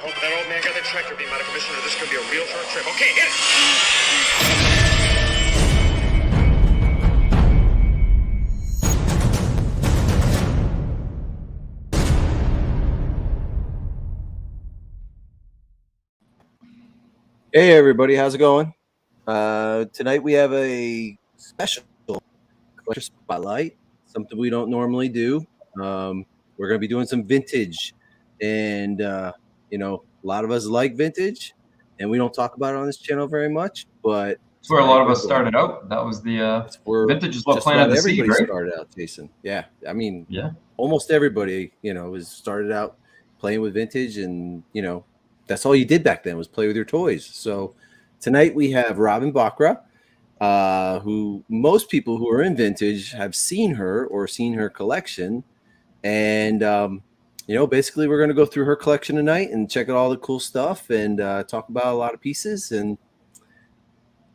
hope that old man got the tractor beam out of commission, or this is going to be a real short trip. Okay, hit it! Hey everybody, how's it going? Tonight we have a special collector spotlight, something we don't normally do. We're going to be doing some vintage, and you know, a lot of us like vintage, and we don't talk about it on this channel very much. But that's where a lot of us started out. That was the vintage is what planted the seed, right? Started out, Jason. Yeah, I mean, yeah, almost everybody, you know, was started out playing with vintage, and you know, that's all you did back then was play with your toys. So tonight we have Robin Bocra, who most people who are in vintage have seen her or seen her collection. And, you know, basically we're going to go through her collection tonight and check out all the cool stuff and talk about a lot of pieces. And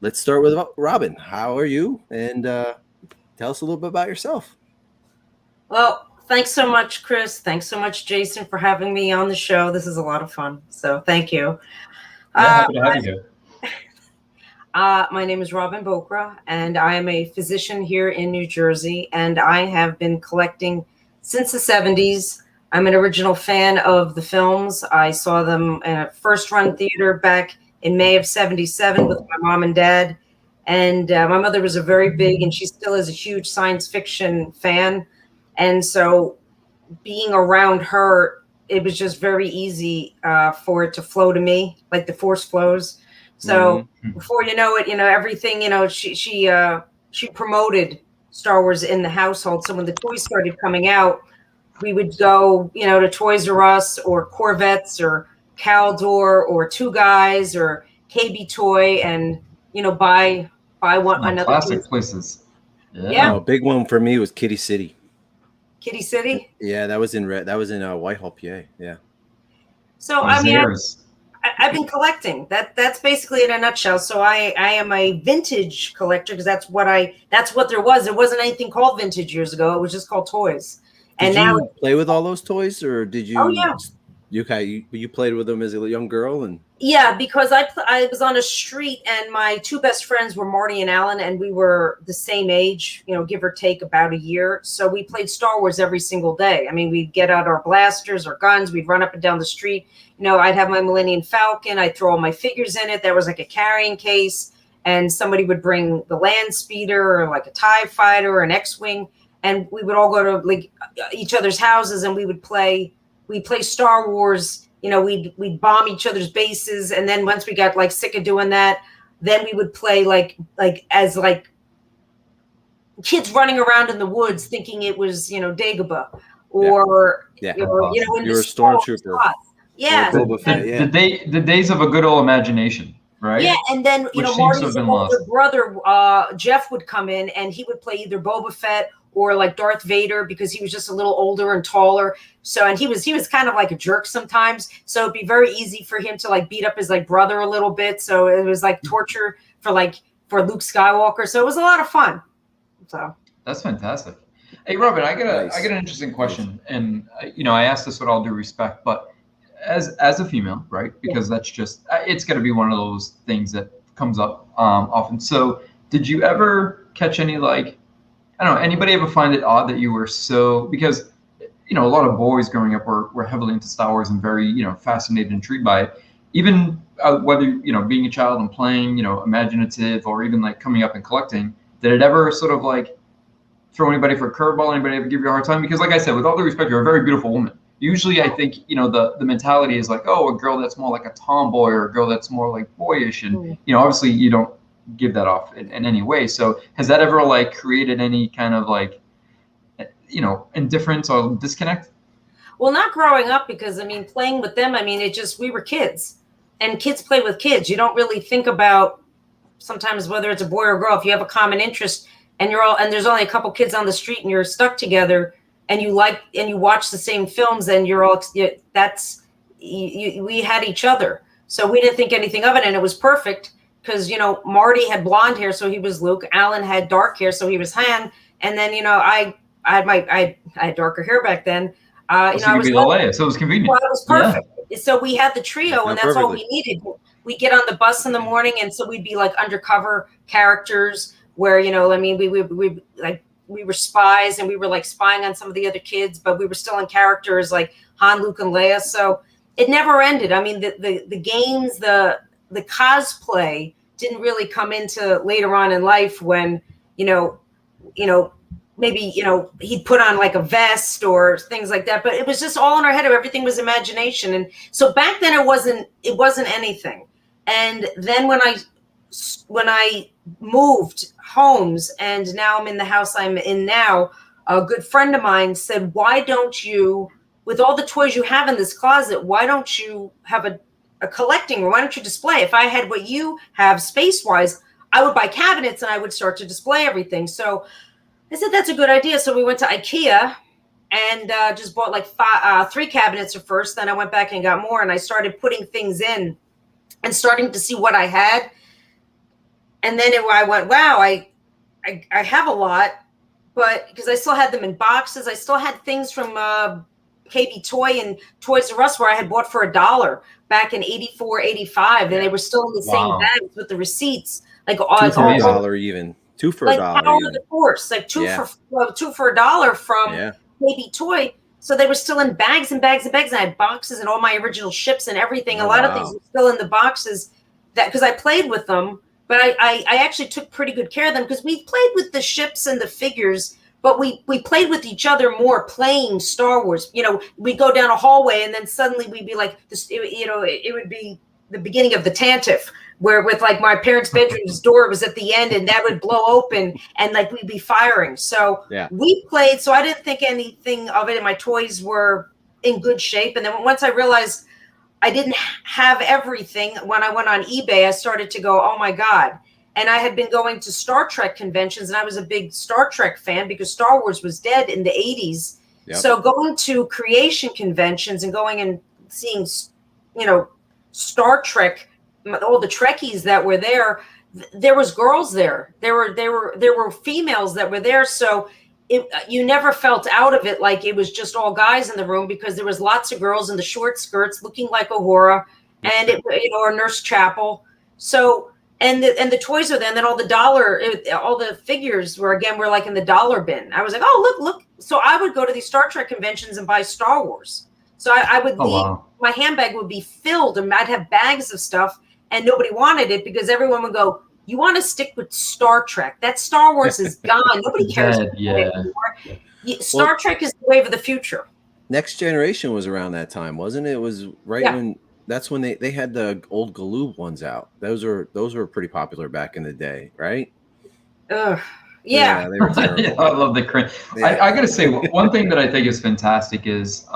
let's start with Robin. How are you? And tell us a little bit about yourself. Well, thanks so much, Chris. Thanks so much, Jason, for having me on the show. This is a lot of fun. So thank you. Happy to have you here. My name is Robin Bocra, and I am a physician here in New Jersey, and I have been collecting since the 70s. I'm an original fan of the films. I saw them in a first-run theater back in May of '77 with my mom and dad. And my mother was a very big, and she still is a huge science fiction fan. And so being around her, it was just very easy for it to flow to me, like the force flows. So before you know it, everything, she promoted Star Wars in the household. So when the toys started coming out, we would go, to Toys R Us or Corvettes or Caldor or Two Guys or KB Toy and, buy one another. Classic places. Yeah. A big one for me was Kitty City. Kitty City? Yeah, that was in Whitehall, PA. Yeah. So I've been collecting. That's basically in a nutshell. So I am a vintage collector because that's what there was. There wasn't anything called vintage years ago. It was just called toys. Did you play with all those toys, or did you? Oh yeah. You played with them as a young girl, and yeah, because I was on a street, and my two best friends were Marty and Alan, and we were the same age, give or take about a year. So we played Star Wars every single day. I mean, we'd get out our blasters or guns, we'd run up and down the street. I'd have my Millennium Falcon, I'd throw all my figures in it. There was like a carrying case, and somebody would bring the land speeder or like a TIE fighter or an X-Wing, and we would all go to like each other's houses, and we would play. We'd play Star Wars, we'd bomb each other's bases. And then once we got like sick of doing that, then we would play like as kids running around in the woods thinking it was, Dagobah or, you're a stormtrooper. Yeah. The days of a good old imagination, right? Yeah. And then, Marty's older brother, Jeff, would come in and he would play either Boba Fett or like Darth Vader because he was just a little older and taller. So, and he was kind of like a jerk sometimes. So it'd be very easy for him to like beat up his like brother a little bit. So it was like torture for Luke Skywalker. So it was a lot of fun. So that's fantastic. Hey, Robin, I got an interesting question. And, I ask this with all due respect, but as a female, right? Because that's just, it's going to be one of those things that comes up often. So did you ever catch any I don't know, anybody ever find it odd that you were because, a lot of boys growing up were heavily into Star Wars and very, fascinated and intrigued by it. Even whether, being a child and playing, imaginative or even like coming up and collecting, did it ever sort of throw anybody for a curveball? Anybody ever give you a hard time? Because like I said, with all due respect, you're a very beautiful woman. Usually I think, the mentality is like, oh, a girl that's more like a tomboy or a girl that's more like boyish. And, obviously you don't give that off in any way. So has that ever created any kind of indifference or disconnect? Well, not growing up, because playing with them, we were kids, and kids play with kids. You don't really think about sometimes whether it's a boy or a girl. If you have a common interest and there's only a couple kids on the street and you're stuck together and you watch the same films, and we had each other. So we didn't think anything of it, and it was perfect. Because, Marty had blonde hair, so he was Luke. Alan had dark hair, so he was Han. And then, I had darker hair back then. I was Leia, so it was convenient. Well, it was perfect. Yeah. So we had the trio, and that's all we needed. We get on the bus in the morning, and so we'd be like undercover characters where, you know, I mean, we were spies, and we were like spying on some of the other kids, but we were still in characters like Han, Luke, and Leia. So it never ended. I mean, the games, the cosplay didn't really come into later on in life when, you know, maybe, you know, he'd put on like a vest or things like that, but it was just all in our head. Everything was imagination. And so back then it wasn't anything. And then when I moved homes, and now I'm in the house I'm in now, a good friend of mine said, why don't you, with all the toys you have in this closet, why don't you have a collecting room? Why don't you display? If I had what you have space-wise, I would buy cabinets and I would start to display everything. So I said, that's a good idea. So we went to IKEA and just bought like 3 cabinets at first. Then I went back and got more, and I started putting things in and starting to see what I had. And then I went, wow, I have a lot, but because I still had them in boxes, I still had things from KB Toy and Toys R Us where I had bought for $1 back in 84, 85, and they were still in the same bags with the receipts. Like $2 for $1 even. 2 for like $1. Power of the Force, like two for $1 from KB Toy. So they were still in bags and bags and bags. And I had boxes and all my original ships and everything. A lot of things were still in the boxes that because I played with them, but I actually took pretty good care of them because we played with the ships and the figures, but we played with each other more playing Star Wars. You know, we'd go down a hallway and then suddenly we'd be like, this, you know, it would be the beginning of the Tantive, where with like my parents' bedroom's door was at the end and that would blow open and like we'd be firing. So we played, so I didn't think anything of it, and my toys were in good shape. And then once I realized I didn't have everything, when I went on eBay, I started to go, oh my God. And I had been going to Star Trek conventions, and I was a big Star Trek fan because Star Wars was dead in the 80s. So going to creation conventions and going and seeing, you know, Star Trek, all the Trekkies that were there, there was girls there. There were females that were there. So you never felt out of it like it was just all guys in the room, because there was lots of girls in the short skirts looking like Uhura and or Nurse Chapel. So and the toys are there, and then all the figures were like in the dollar bin. I was like, oh look. So I would go to these Star Trek conventions and buy Star Wars. So I would leave. My handbag would be filled, and I'd have bags of stuff, and nobody wanted it because everyone would go, you want to stick with Star Trek. That Star Wars is gone. Nobody cares about it anymore. Star Trek is the wave of the future. Next Generation was around that time, wasn't it? It was when that's when they had the old Galoob ones out. Those were pretty popular back in the day, right? Yeah, they were terrible. I love the cringe. I got to say, one thing that I think is fantastic is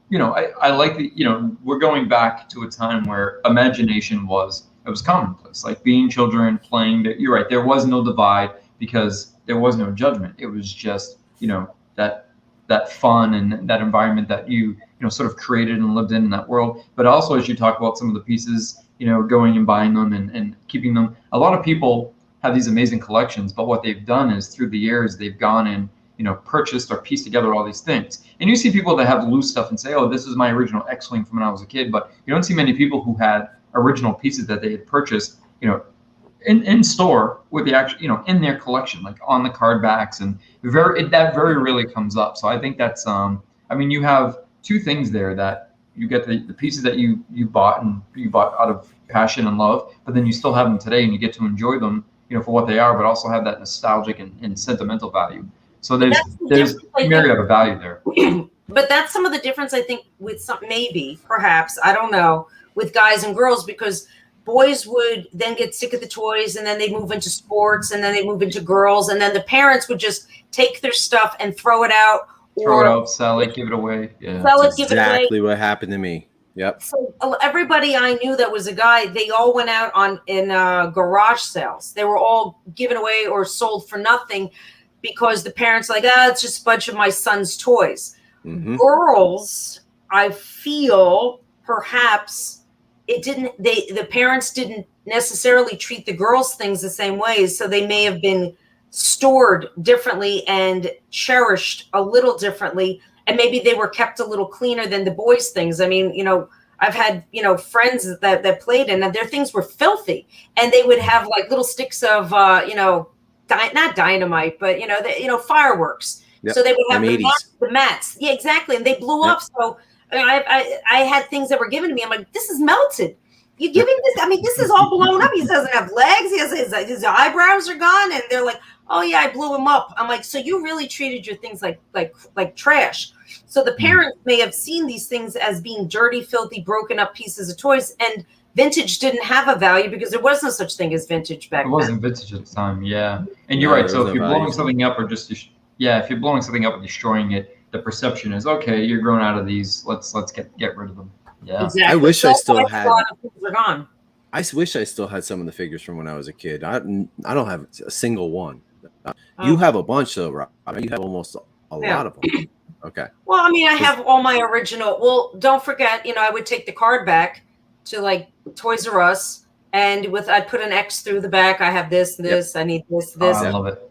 you know, I like the, you know, we're going back to a time where imagination was commonplace, like being children playing. That you're right, there was no divide because there was no judgment. It was just, you know, that fun and that environment that you know sort of created and lived in that world. But also, as you talk about some of the pieces, you know, going and buying them and keeping them. A lot of people have these amazing collections, but what they've done is through the years they've gone and, you know, purchased or pieced together all these things. And you see people that have loose stuff and say, oh, this is my original X-Wing from when I was a kid, but you don't see many people who had original pieces that they had purchased, you know, in store with the actual, you know, in their collection, like on the card backs, and that very rarely comes up. So I think that's, I mean, you have two things there, that you get the pieces that you bought out of passion and love, but then you still have them today and you get to enjoy them, you know, for what they are, but also have that nostalgic and sentimental value. So there's myriad of value there. But that's some of the difference, I think, with some, maybe, perhaps, I don't know, with guys and girls, because boys would then get sick of the toys, and then they move into sports, and then they move into girls, and then the parents would just take their stuff and throw it out. Sell it, give it away. Yeah. Sell it, give it away. Exactly what happened to me. Yep. So everybody I knew that was a guy, they all went out in garage sales. They were all given away or sold for nothing because the parents were like, it's just a bunch of my son's toys. Mm-hmm. Girls, I feel perhaps the parents didn't necessarily treat the girls' things the same way. So they may have been stored differently and cherished a little differently. And maybe they were kept a little cleaner than the boys' things. I mean, you know, I've had, friends that played, and their things were filthy, and they would have like little sticks of, not dynamite, but fireworks. Yep. So they would have M80s. the mats. Yeah, exactly. And they blew up. So I had things that were given to me. I'm like, this is melted. You giving this? I mean, this is all blown up. He doesn't have legs. He has his eyebrows are gone, and they're like, oh yeah, I blew him up. I'm like, so you really treated your things like trash. So the parents may have seen these things as being dirty, filthy, broken up pieces of toys, and vintage didn't have a value because there was no such thing as vintage back then. It wasn't vintage at the time, yeah. And you're right. So if you're blowing something up or just if you're blowing something up and destroying it, the perception is okay. You're growing out of these. Let's get rid of them. Yeah. Exactly. I wish I still had. A lot of things are gone. I wish I still had some of the figures from when I was a kid. I don't have a single one. You have a bunch though, Rob. You have almost a lot of them. Okay. Well, I mean, I have all my original. Well, don't forget, I would take the card back to like Toys R Us, and I'd put an X through the back. I have this. I need this. I love it.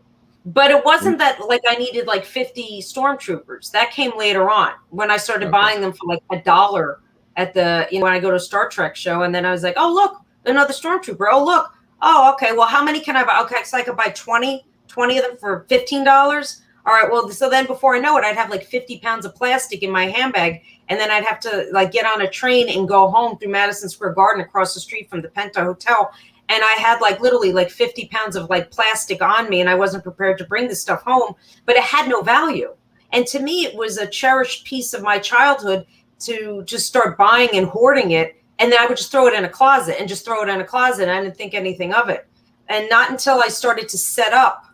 But it wasn't that like I needed like 50 stormtroopers. That came later on when I started buying them for like $1 at the, when I go to a Star Trek show. And then I was like, oh, look, another stormtrooper. Oh, look. Oh, okay. Well, how many can I buy? Okay. So I could buy 20 of them for $15. All right. Well, so then before I know it, I'd have like 50 pounds of plastic in my handbag. And then I'd have to like get on a train and go home through Madison Square Garden across the street from the Penta Hotel. And I had like literally like 50 pounds of like plastic on me, and I wasn't prepared to bring this stuff home, but it had no value. And to me, it was a cherished piece of my childhood to just start buying and hoarding it. And then I would just throw it in a closet and just throw it in a closet. And I didn't think anything of it. And not until I started to set up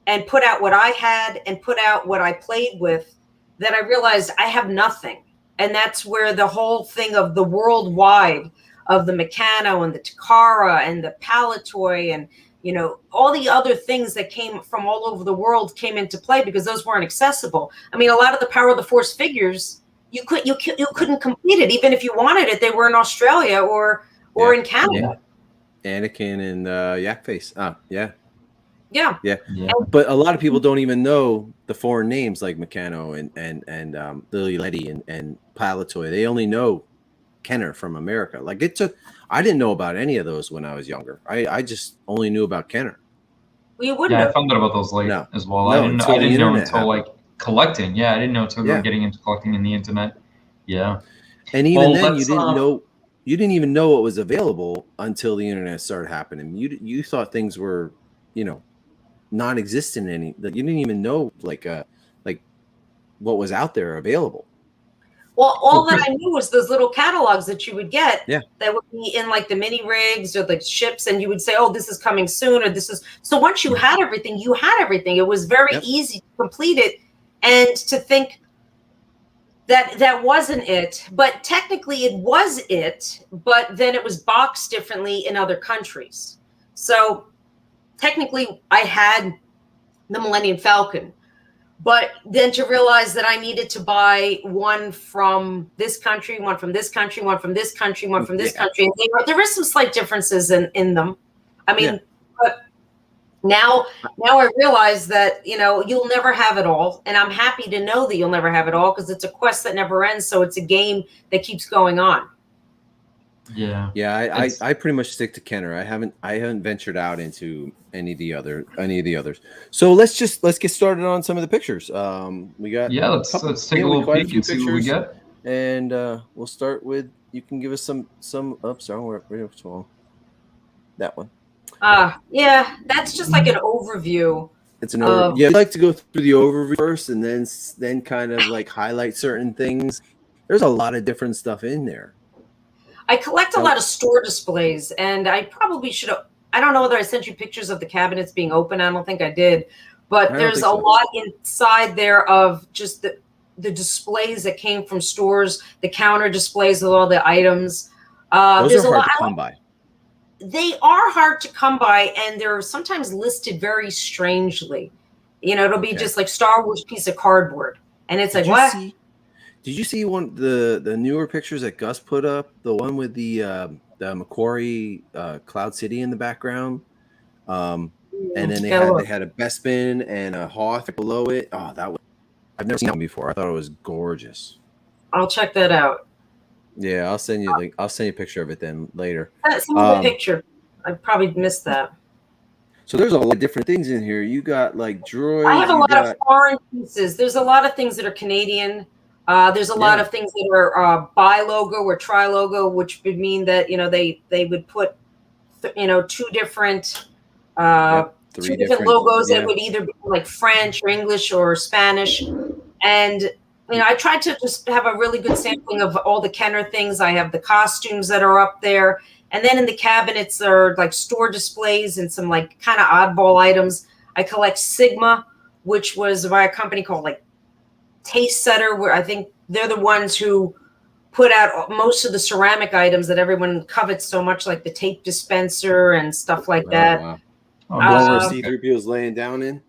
and put out what I had and put out what I played with that I realized I have nothing. And that's where the whole thing of the worldwide of the Meccano and the Takara and the Palatoy and, all the other things that came from all over the world came into play because those weren't accessible. I mean, a lot of the Power of the Force figures, you couldn't complete it. Even if you wanted it, they were in Australia or in Canada. Yeah. Anakin and Yak Face. Yeah. But a lot of people don't even know the foreign names like Meccano and Lily Letty and Palatoy. They only know Kenner from America. Like I didn't know about any of those when I was younger. I just only knew about Kenner. Well, you wouldn't. I found out about those late as well. I didn't know until like collecting. Yeah, I didn't know until getting into collecting in the internet. Yeah, and even then, you didn't know. You didn't even know what was available until the internet started happening. You thought things were, non-existent. You didn't even know like what was out there available. Well, all that I knew was those little catalogs that you would get that would be in like the mini rigs or the ships, and you would say, oh, this is coming soon, or this is. So once you had everything, you had everything. It was very easy to complete it, and to think that wasn't it. But technically it was it, but then it was boxed differently in other countries. So technically I had the Millennium Falcon. But then to realize that I needed to buy one from this country, one from this country, one from this country, one from this country. And there is some slight differences in them. I mean, but now I realize that, you'll never have it all. And I'm happy to know that you'll never have it all because it's a quest that never ends. So it's a game that keeps going on. Yeah. Yeah. I pretty much stick to Kenner. I haven't ventured out into any of the others. So let's get started on some of the pictures. We got let's take a little peek and see what we got. And we'll start with, you can give us some which one? That one. That's just like an overview. It's an overview. I'd like to go through the overview first and then kind of like highlight certain things. There's a lot of different stuff in there. I collect a lot of store displays, and I probably should have. I don't know whether I sent you pictures of the cabinets being open. I don't think I did, but there's a lot inside there of just the displays that came from stores, the counter displays with all the items. Those are hard to come by. They are hard to come by, and they're sometimes listed very strangely. It'll be just like Star Wars piece of cardboard, and it's like, what? Did you see the newer pictures that Gus put up? The one with the Macquarie Cloud City in the background, and then they had a Bespin and a Hoth below it. Oh, I've never seen that one before. I thought it was gorgeous. I'll check that out. Yeah, I'll send you I'll send you a picture of it then later. Send me the picture. I probably missed that. So there's a lot of different things in here. You got like droids. I have a lot of foreign pieces. There's a lot of things that are Canadian. There's a lot of things that are bi-logo or tri-logo, which would mean that they would put two different logos that would either be like French or English or Spanish. And I tried to just have a really good sampling of all the Kenner things. I have the costumes that are up there. And then in the cabinets are like store displays and some like kind of oddball items. I collect Sigma, which was by a company called like Taste Setter, where I think they're the ones who put out most of the ceramic items that everyone covets so much, like the tape dispenser and stuff like that. Wow. Where C-3PO's laying down in?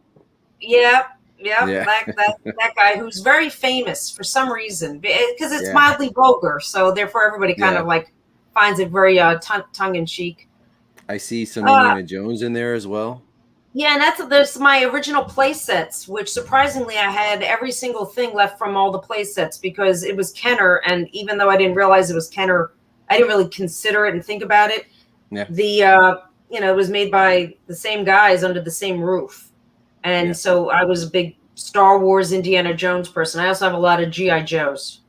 Yeah. That guy who's very famous for some reason because it's mildly vulgar, so therefore everybody kind of like finds it very tongue-in-cheek. I see some Indiana Jones in there as well. Yeah, and there's my original play sets, which surprisingly I had every single thing left from all the play sets because it was Kenner, and even though I didn't realize it was Kenner, I didn't really consider it and think about it. Yeah. It was made by the same guys under the same roof. And so I was a big Star Wars, Indiana Jones person. I also have a lot of G.I. Joes.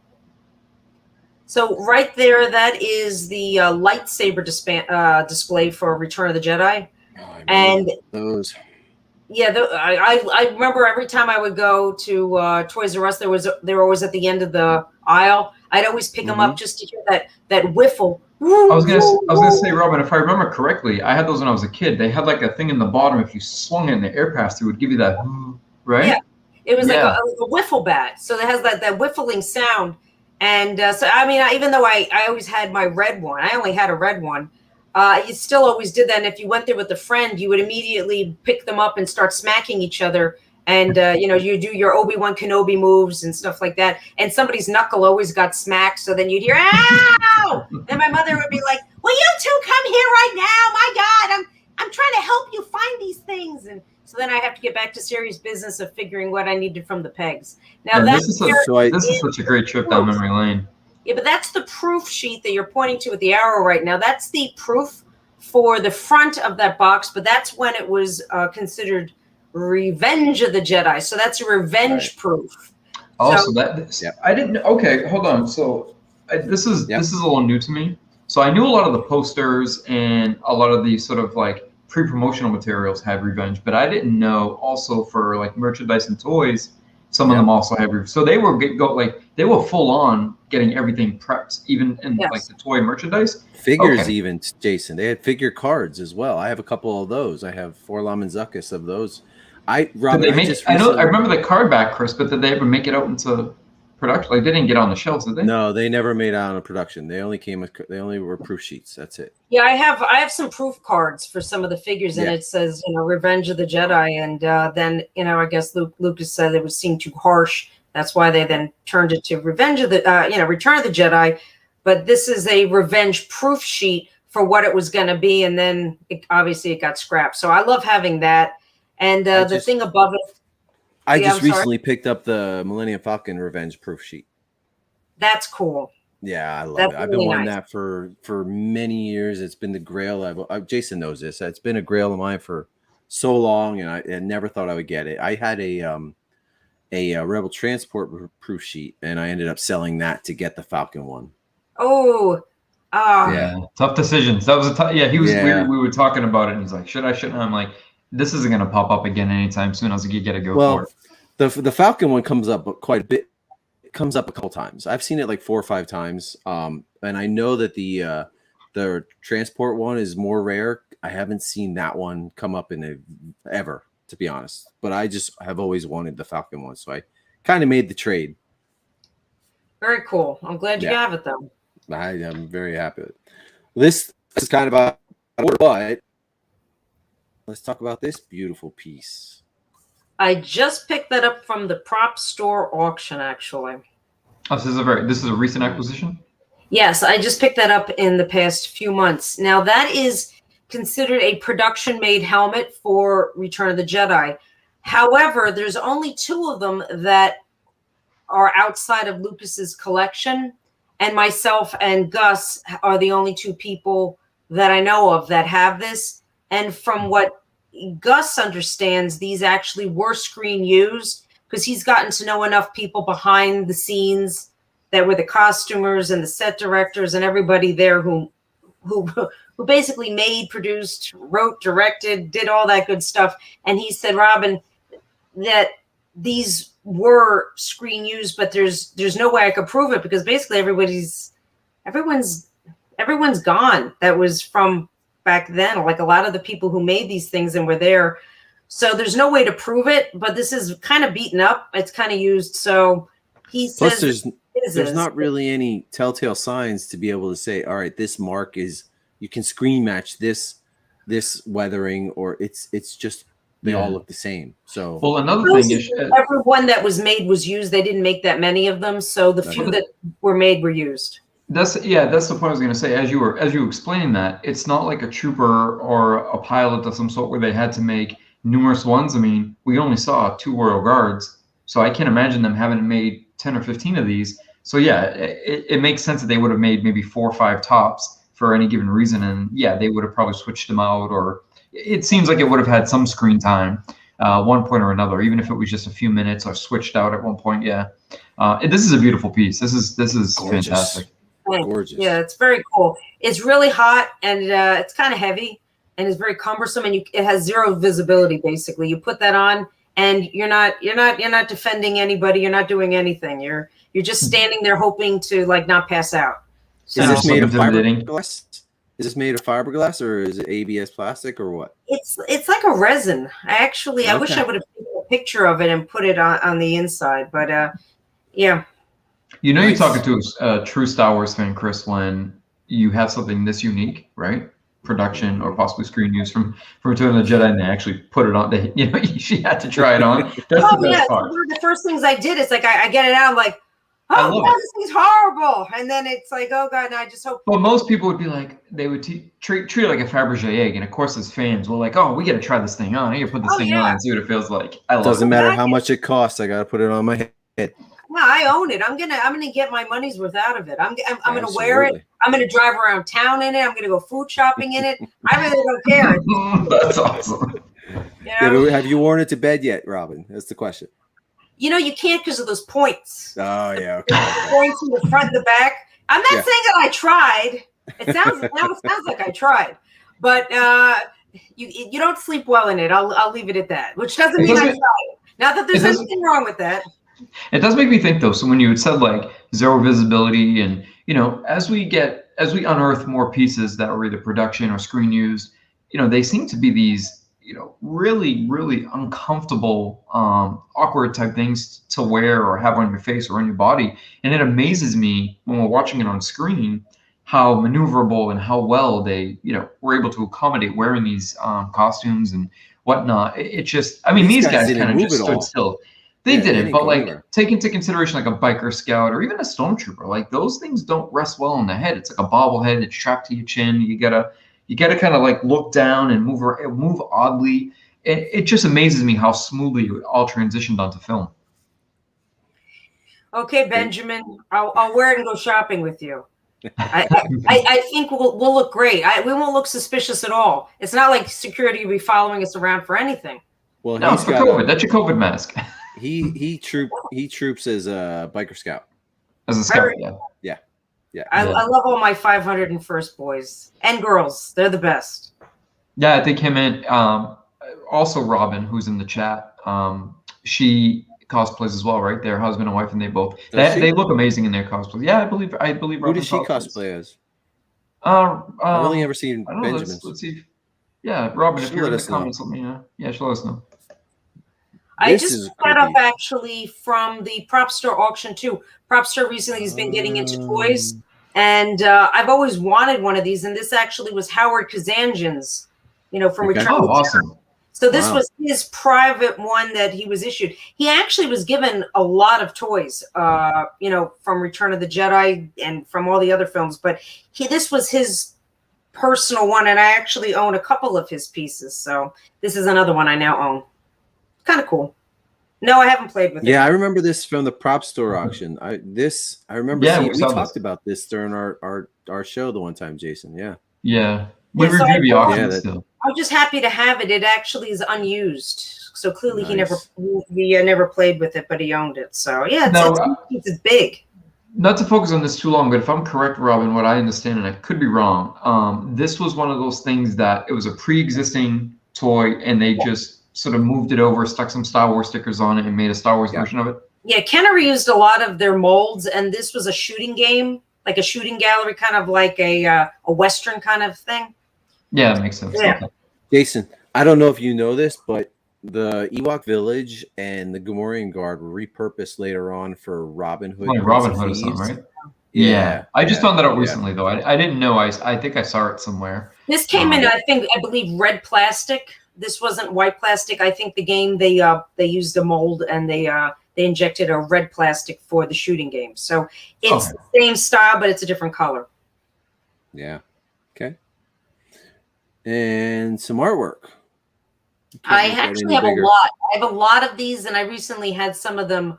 So right there, that is the lightsaber display for Return of the Jedi. Oh, and those. Yeah, I remember every time I would go to Toys R Us, they were always at the end of the aisle. I'd always pick them up just to hear that whiffle. I was gonna say, Robin, if I remember correctly, I had those when I was a kid. They had like a thing in the bottom. If you swung it and the air passed through, it would give you that, right? Yeah, it was like a wiffle bat. So it has that whiffling sound. And so, I mean, even though I always had my red one, I only had a red one. You still always did that. And if you went there with a friend, you would immediately pick them up and start smacking each other. And, you do your Obi-Wan Kenobi moves and stuff like that. And somebody's knuckle always got smacked. So then you'd hear, ow! Then my mother would be like, will you two come here right now? My God, I'm trying to help you find these things. And so then I have to get back to serious business of figuring what I needed from the pegs. Now this is such a great trip down memory lane. Yeah, but that's the proof sheet that you're pointing to with the arrow right now. That's the proof for the front of that box, but that's when it was considered Revenge of the Jedi. So that's a revenge proof. Oh, so I didn't. Okay, hold on. So this is a little new to me. So I knew a lot of the posters and a lot of the sort of like pre-promotional materials had Revenge, but I didn't know also for like merchandise and toys, some of them also had Revenge. So they were they were full on getting everything prepped, even in like the toy merchandise. Figures even, Jason. They had figure cards as well. I have a couple of those. I have 4 Laman Zuckus of those. I remember the card back, Chris, but did they ever make it out into production? Like they didn't get on the shelves, did they? No, they never made it out in production. They only were proof sheets. That's it. Yeah, I have some proof cards for some of the figures, and it says Revenge of the Jedi, and then I guess Lucas said it was seen too harsh. That's why they then turned it to Revenge of the Return of the Jedi. But this is a revenge proof sheet for what it was going to be, and then obviously it got scrapped. So I love having that. And the thing above it. I just recently picked up the Millennium Falcon Revenge proof sheet. That's cool. Yeah, I love it. I've been wanting that for many years. It's been the grail. Jason knows this. It's been a grail of mine for so long, and I never thought I would get it. I had a Rebel Transport proof sheet, and I ended up selling that to get the Falcon one. Yeah, tough decisions. That was a tough. Yeah, he was. Yeah. We were talking about it, and he's like, "Should I? Shouldn't I?" I'm like, "This isn't going to pop up again anytime soon." I was like, "You got to go for it." The Falcon one comes up quite a bit. It comes up a couple times. I've seen it like 4 or 5 times. And I know that the transport one is more rare. I haven't seen that one come up in ever, to be honest. But I just have always wanted the Falcon one, so I kind of made the trade. Very cool. I'm glad you have it though. I'm very happy with it. This is kind of a order, but let's talk about this beautiful piece. I just picked that up from the prop store auction, actually. Oh, so this is a recent acquisition? Yes, I just picked that up in the past few months. Now, that is considered a production-made helmet for Return of the Jedi. However, there's only 2 of them that are outside of Lucas's collection, and myself and Gus are the only two people that I know of that have this. And from what Gus understands, these actually were screen used because he's gotten to know enough people behind the scenes that were the costumers and the set directors and everybody there who basically made, produced, wrote, directed, did all that good stuff. And he said, Robin, that these were screen used, but there's no way I could prove it because basically everyone's gone that was from back then. Like a lot of the people who made these things and were there. So there's no way to prove it, but this is kind of beaten up. It's kind of used. So he says there's not really any telltale signs to be able to say, all right, this mark is, you can screen match this weathering, or it's just they all look the same. So well, another thing is everyone that was made was used. They didn't make that many of them, so the few that were made were used. That's the point I was going to say. As you were explaining that, it's not like a trooper or a pilot of some sort where they had to make numerous ones. I mean, we only saw 2 Royal Guards, so I can't imagine them having made 10 or 15 of these. So yeah, it makes sense that they would have made maybe 4 or 5 tops for any given reason, and yeah, they would have probably switched them out, or it seems like it would have had some screen time, one point or another, even if it was just a few minutes or switched out at one point. Yeah, this is a beautiful piece. This is gorgeous. Fantastic. Gorgeous. Yeah, it's very cool. It's really hot and it's kind of heavy and it's very cumbersome, and it has 0 visibility. Basically, you put that on and you're not defending anybody. You're not doing anything. You're just standing there hoping to like not pass out. So, is this made of fiberglass? Is this made of fiberglass or is it ABS plastic or what? It's like a resin. I wish I would have taken a picture of it and put it on the inside, but yeah. You know, you're talking to a true Star Wars fan, Chris, when you have something this unique, right? Production or possibly screen use from Return of the Jedi, and they actually put it on. She had to try it on. That's the best part. One of the first things I did is like I get it out, I'm like, oh God, this thing's horrible, and then it's like, oh God, no, I just hope. Well, most people would be like, they would treat it like a Fabergé egg, and of course, as fans, we're like, oh, we got to try this thing on. I got to put this thing on and see what it feels like. I love it. Doesn't matter how much it costs. I got to put it on my head. No, I own it. I'm gonna get my money's worth out of it. I'm gonna wear it. I'm gonna drive around town in it. I'm gonna go food shopping in it. I really don't care. That's awesome. You know? Have you worn it to bed yet, Robin? That's the question. You know, you can't because of those points. Oh yeah, okay. Points in the front and the back. I'm not saying that I tried. It sounds like I tried, but you don't sleep well in it. I'll leave it at that. Which doesn't mean I tried. Not that there's anything wrong with that. It does make me think though. So when you had said like 0 visibility, and you know, as we unearth more pieces that were either production or screen used, you know, they seem to be these, you know, really, really uncomfortable, awkward type things to wear or have on your face or on your body. And it amazes me when we're watching it on screen how maneuverable and how well they, you know, were able to accommodate wearing these costumes and whatnot. It just, I mean, these guys kind of just stood still. They didn't, but like take into consideration like a biker scout or even a stormtrooper, like those things don't rest well on the head. It's like a bobblehead. It's strapped to your chin. You gotta kind of like look down and move oddly. It just amazes me how smoothly it all transitioned onto film. Okay, Benjamin, I'll wear it and go shopping with you. I think we'll look great. We won't look suspicious at all. It's not like security will be following us around for anything. Well, no, it's for COVID. That's your COVID mask. He troops as a biker scout. As a scout, yeah. I love all my 501st boys and girls. They're the best. Yeah, they came in. Also, Robin, who's in the chat, she cosplays as well, right? They're husband and wife, and they they look amazing in their cosplays. Yeah, I believe. Who does she cosplay as? I've only ever seen Benjamin's. Let's see. Yeah, Robin, if you're in the comments, let me know. Yeah, she'll let us know. I just got up actually from the Prop Store auction too. Prop Store recently has been getting into toys, and I've always wanted one of these. And this actually was Howard Kazanjian's, you know, from Return. Oh, awesome! So this was his private one that he was issued. He actually was given a lot of toys, you know, from Return of the Jedi and from all the other films. But this was his personal one, and I actually own a couple of his pieces. So this is another one I now own. Kind of cool. No, I haven't played with it. Yeah, I remember this from the prop store auction. I remember seeing, we talked about this during our show the one time, Jason. Yeah. Yeah. We reviewed the auction still. I'm just happy to have it. It actually is unused. So clearly he never played with it, but he owned it. So yeah, it's big. Not to focus on this too long, but if I'm correct, Robin, what I understand, and I could be wrong, this was one of those things that it was a pre-existing toy, and they just sort of moved it over, stuck some Star Wars stickers on it, and made a Star Wars version of it. Yeah, Kenner reused a lot of their molds, and this was a shooting game, like a shooting gallery, kind of like a Western kind of thing. Yeah, that makes sense. Yeah. Okay. Jason, I don't know if you know this, but the Ewok Village and the Gamorrean Guard were repurposed later on for Robin Hood. Like Robin Hood or something, right? Yeah. I just found that out recently, though. I didn't know. I think I saw it somewhere. This came in, I believe, red plastic. This wasn't white plastic. I think the game they used a mold and they injected a red plastic for the shooting game. So it's the same style, but it's a different color. Yeah. Okay. And some artwork. I actually have a lot. I have a lot of these, and I recently had some of them.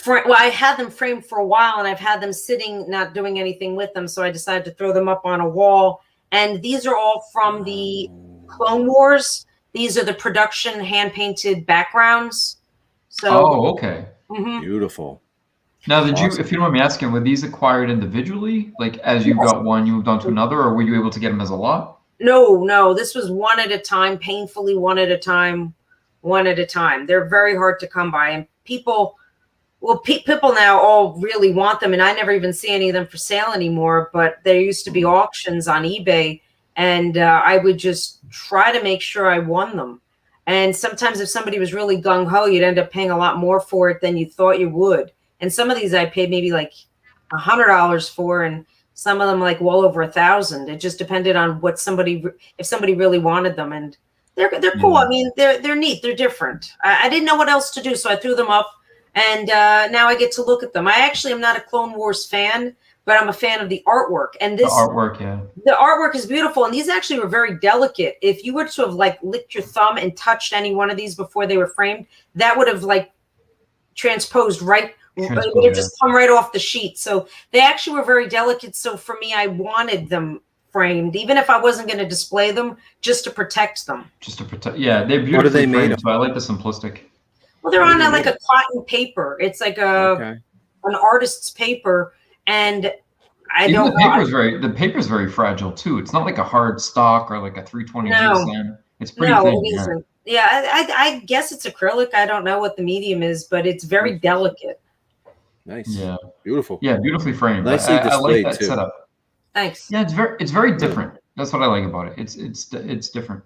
I had them framed for a while, and I've had them sitting, not doing anything with them. So I decided to throw them up on a wall. And these are all from the Clone Wars. These are the production hand-painted backgrounds. So, okay. Beautiful. Now, did you, if you don't mind me asking, were these acquired individually? Like, as you got one, you moved on to another, or were you able to get them as a lot? No. This was one at a time, painfully one at a time. They're very hard to come by, and people now all really want them, and I never even see any of them for sale anymore. But there used to be auctions on eBay, and I would just try to make sure I won them. And sometimes if somebody was really gung-ho, you'd end up paying a lot more for it than you thought you would. And some of these I paid maybe like $100 for, and some of them like well over $1,000. It just depended on what if somebody really wanted them, and they're cool. I mean, they're neat. They're different. I didn't know what else to do, so I threw them up, and now I get to look at them. I actually am not a Clone Wars fan, but I'm a fan of the artwork. And the artwork is beautiful, and these actually were very delicate. If you were to have like licked your thumb and touched any one of these before they were framed, that would have like transposed right. It would just come right off the sheet. So they actually were very delicate. So for me, I wanted them framed, even if I wasn't going to display them, just to protect them. Yeah, they're beautifully what are they framed, made of? so I like the simplistic. Well, they're on like a cotton paper. It's like an artist's paper, and the paper's very fragile too. It's not like a hard stock or like a 320 GSM. It's pretty thin. It isn't. Yeah, I guess it's acrylic. I don't know what the medium is, but it's very delicate. Nice. Yeah. Beautiful. Yeah, beautifully framed. Nicely displayed I like that too. setup. Thanks. Yeah, it's very different. That's what I like about it. It's different.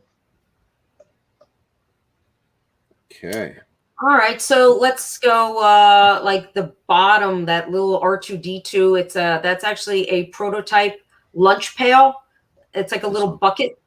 Okay. All right, so let's go like the bottom, that little R2D2. That's actually a prototype lunch pail. It's like a little bucket.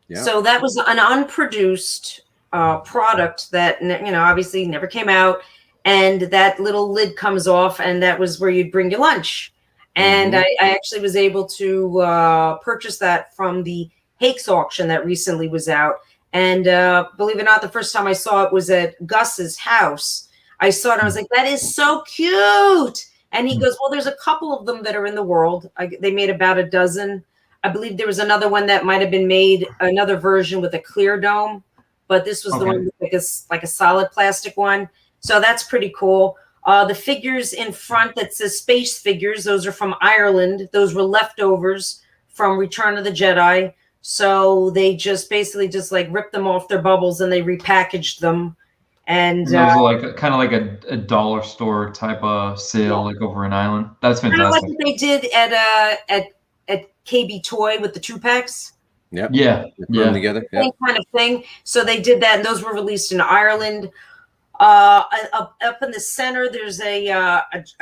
Yeah. So that was an unproduced product that obviously never came out. And that little lid comes off, and that was where you'd bring your lunch. And I actually was able to purchase that from the Hakes auction that recently was out. And believe it or not, the first time I saw it was at Gus's house. I saw it, and I was like, that is so cute. And he goes, well, there's a couple of them that are in the world. They made about a dozen. I believe there was another one that might have been made, another version with a clear dome. But this was the one with like a solid plastic one. So that's pretty cool. The figures in front that says Space Figures, those are from Ireland. Those were leftovers from Return of the Jedi. So they just basically like ripped them off their bubbles and they repackaged them. And those are like kind of like a dollar store type of sale, like over in Ireland. That's fantastic. Kind of like what they did at KB Toy with the 2-packs. Yep. Yeah. Put them together. Same kind of thing. So they did that, and those were released in Ireland. Up in the center, there's a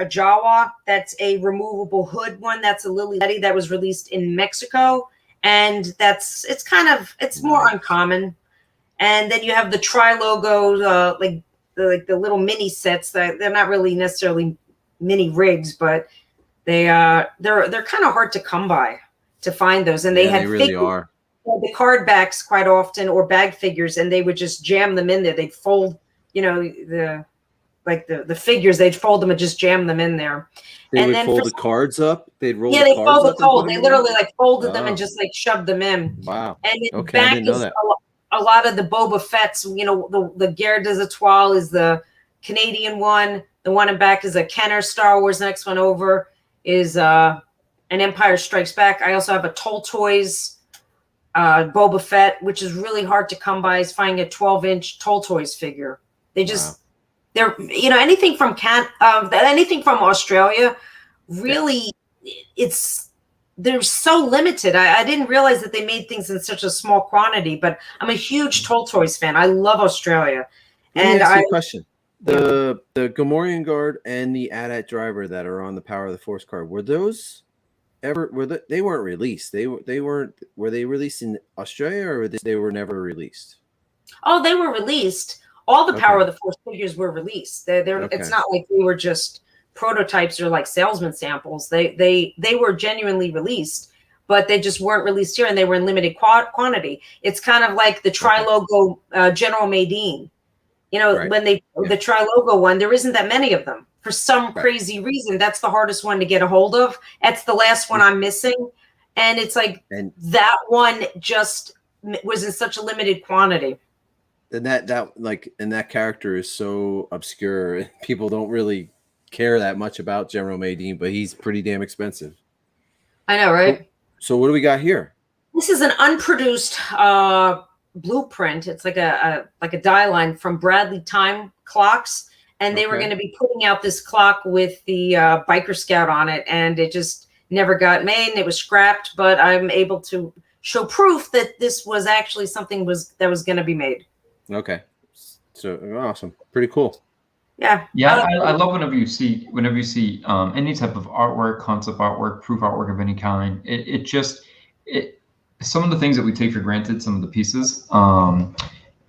Jawa. That's a removable hood one. That's a Lily Letty that was released in Mexico, and it's more uncommon. And then you have the Tri logo, like the little mini sets. That they're not really necessarily mini rigs, but they're kind of hard to come by to find those. And they really are. The card backs quite often, or bag figures, and they would just jam them in there. They'd fold the figures, they'd fold them and just jam them in there. They would fold the cards up. They'd roll. Yeah, the they cards fold up the fold. They literally in? like folded them and just like shoved them in. Wow. And then Okay, I back didn't know is that. a lot of the Boba Fett's. The Guerre des Étoiles is the Canadian one. The one in back is a Kenner Star Wars. The next one over is an Empire Strikes Back. I also have a Toltoys Boba Fett, which is really hard to come by. Is finding a 12-inch Toltoys figure. They just they're anything from anything from Australia. Really, they're so limited. I didn't realize that they made things in such a small quantity. But I'm a huge Toltoys fan. I love Australia. Let me ask you a question. The Gamorrean Guard and the AT-AT driver that are on the Power of the Force card, were those ever they weren't released? Were they released in Australia, or they were never released? Oh, they were released. All the Power of the Force figures were released. It's not like they were just prototypes or like salesman samples. They were genuinely released, but they just weren't released here, and they were in limited quantity. It's kind of like the tri-logo General Madine. When the tri-logo one, there isn't that many of them. For some crazy reason, that's the hardest one to get a hold of. That's the last one I'm missing. And it's like that one just was in such a limited quantity. And that character is so obscure. People don't really care that much about General Madine, but he's pretty damn expensive. I know, right? So what do we got here? This is an unproduced blueprint. It's like a die line from Bradley Time Clocks, and they were going to be putting out this clock with the Biker Scout on it, and it just never got made, and it was scrapped. But I'm able to show proof that this was actually something that was going to be made. Okay, so awesome, pretty cool. Yeah. I love whenever you see any type of artwork, concept artwork, proof artwork of any kind. It some of the things that we take for granted, some of the pieces,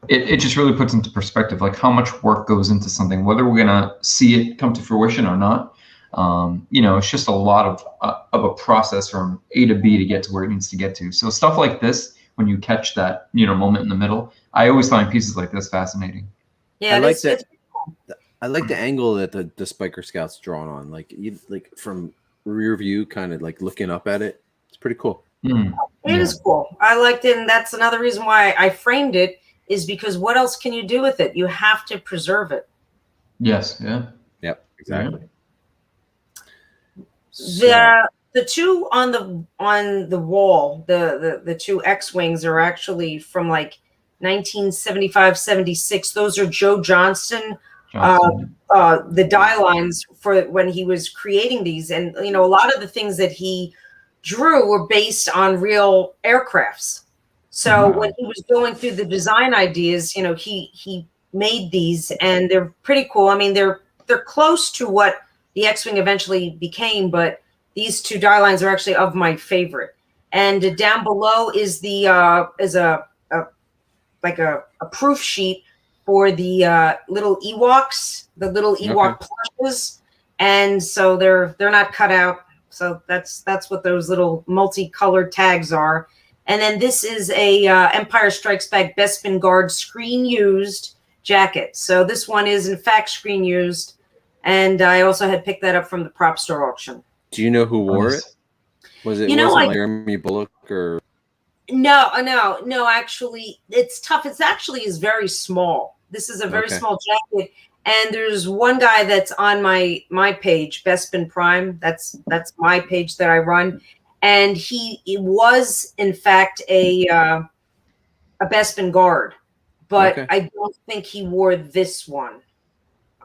it just really puts into perspective like how much work goes into something, whether we're gonna see it come to fruition or not. It's just a lot of a process from A to B to get to where it needs to get to. So stuff like this, when you catch that moment in the middle, I always find pieces like this fascinating. Yeah, I like that. I like the angle that the Biker Scout's drawn on, like from rear view, kind of like looking up at it. It's pretty cool. It is cool. I liked it, and that's another reason why I framed it, is because what else can you do with it? You have to preserve it. Yes. Yeah. Yep. Exactly. The two on the wall, the two X-wings are actually from like 1975, 76. Those are Joe Johnston. The die lines for when he was creating these, and a lot of the things that he drew were based on real aircrafts. So when he was going through the design ideas, he made these, and they're pretty cool. I mean, they're close to what the X-wing eventually became, but these two die lines are actually of my favorite. And down below is a proof sheet for the little Ewoks, the little Ewok plushes, and so they're not cut out. So that's what those little multicolored tags are. And then this is a Empire Strikes Back Bespin Guard screen used jacket. So this one is in fact screen used, and I also had picked that up from the prop store auction. Do you know who wore it? Was it like Jeremy Bullock or? No. Actually, it's tough. It's actually is very small. This is a very small jacket, and there's one guy that's on my page, Bespin Prime. That's my page that I run, and he was in fact a Bespin Guard, but I don't think he wore this one.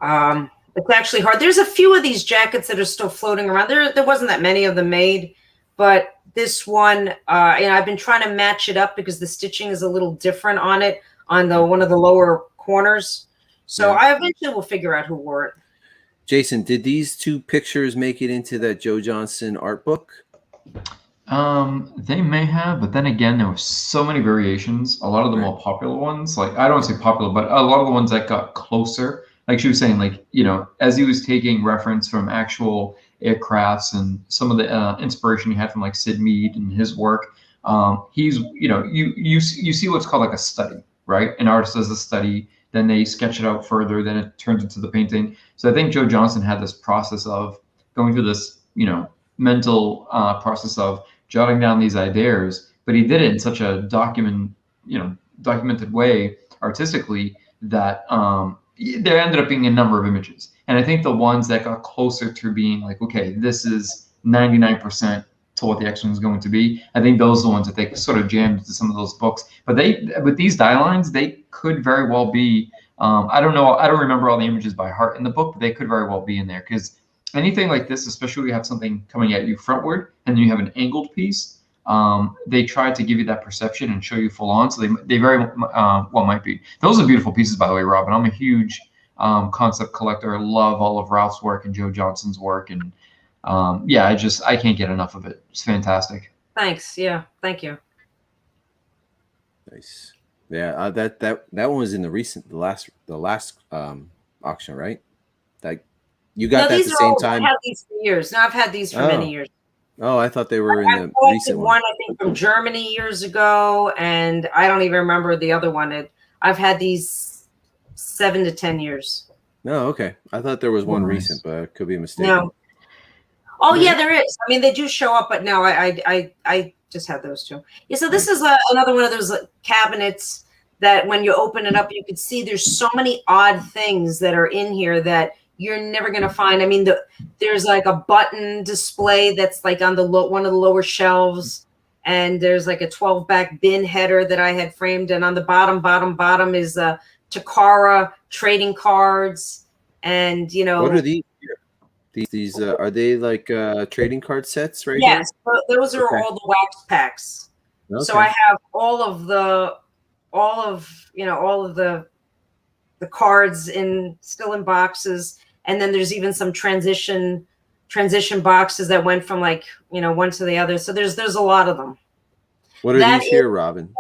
It's actually hard. There's a few of these jackets that are still floating around. There wasn't that many of them made, but this one, I've been trying to match it up because the stitching is a little different on it on one of the lower corners. So I eventually will figure out who wore it. Jason, did these two pictures make it into that Joe Johnston art book? They may have, but then again, there were so many variations. A lot of the more popular ones, like I don't want to say popular, but a lot of the ones that got closer, like she was saying, like, as he was taking reference from actual aircrafts and some of the inspiration he had from like Sid Mead and his work, he's, you see what's called like a study, right? An artist does a study then they sketch it out further, then it turns into the painting. So I think Joe Johnston had this process of going through this, mental process of jotting down these ideas, but he did it in such a documented way artistically that there ended up being a number of images. And I think the ones that got closer to being like, okay, this is 99% to what the X-Wing is going to be, I think those are the ones that they sort of jammed into some of those books. But with these die lines, they could very well be, I don't know, I don't remember all the images by heart in the book, but they could very well be in there, because anything like this, especially when you have something coming at you frontward and then you have an angled piece, they try to give you that perception and show you full on. So they very well might be. Those are beautiful pieces, by the way, Robin. I'm a huge concept collector. I love all of Ralph's work and Joe Johnston's work. And yeah, I can't get enough of it. It's fantastic. Thanks. Yeah. Thank you. Nice. Yeah. That one was in the last auction, right? That you got that at the same time. I've had these for years. No, I've had these for many years. Oh, I thought they were in the recent one. I think from Germany years ago, and I don't even remember the other one. I've had these 7 to 10 years. No, okay. I thought there was one recent, but it could be a mistake. No. Oh yeah, there is. I mean, they do show up, but no, I just had those two. Yeah. So this is another one of those cabinets that when you open it up, you can see there's so many odd things that are in here that you're never going to find. I mean, there's like a button display that's like on one of the lower shelves, and there's like a 12-back bin header that I had framed, and on the bottom is Takara trading cards, and what are these? These are they like trading card sets, right? Yes, those are all the wax packs. Okay. So I have all of the cards still in boxes. And then there's even some transition boxes that went from one to the other. So there's a lot of them. What are these here, Robin?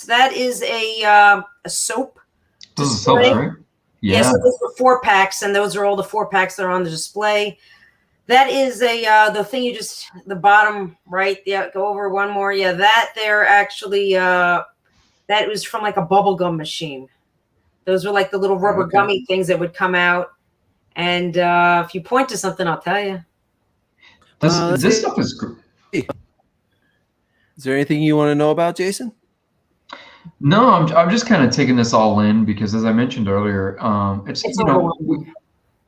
That is a soap. Those are soaps, right? Yeah. So those are 4-packs, and those are all the 4-packs that are on the display. That is the thing the bottom right. Yeah, go over one more. Yeah, that there actually that was from like a bubble gum machine. Those were like the little rubber gummy things that would come out. And if you point to something, I'll tell you. This stuff is great. Is there anything you want to know about, Jason? No, I'm just kind of taking this all in because, as I mentioned earlier, it's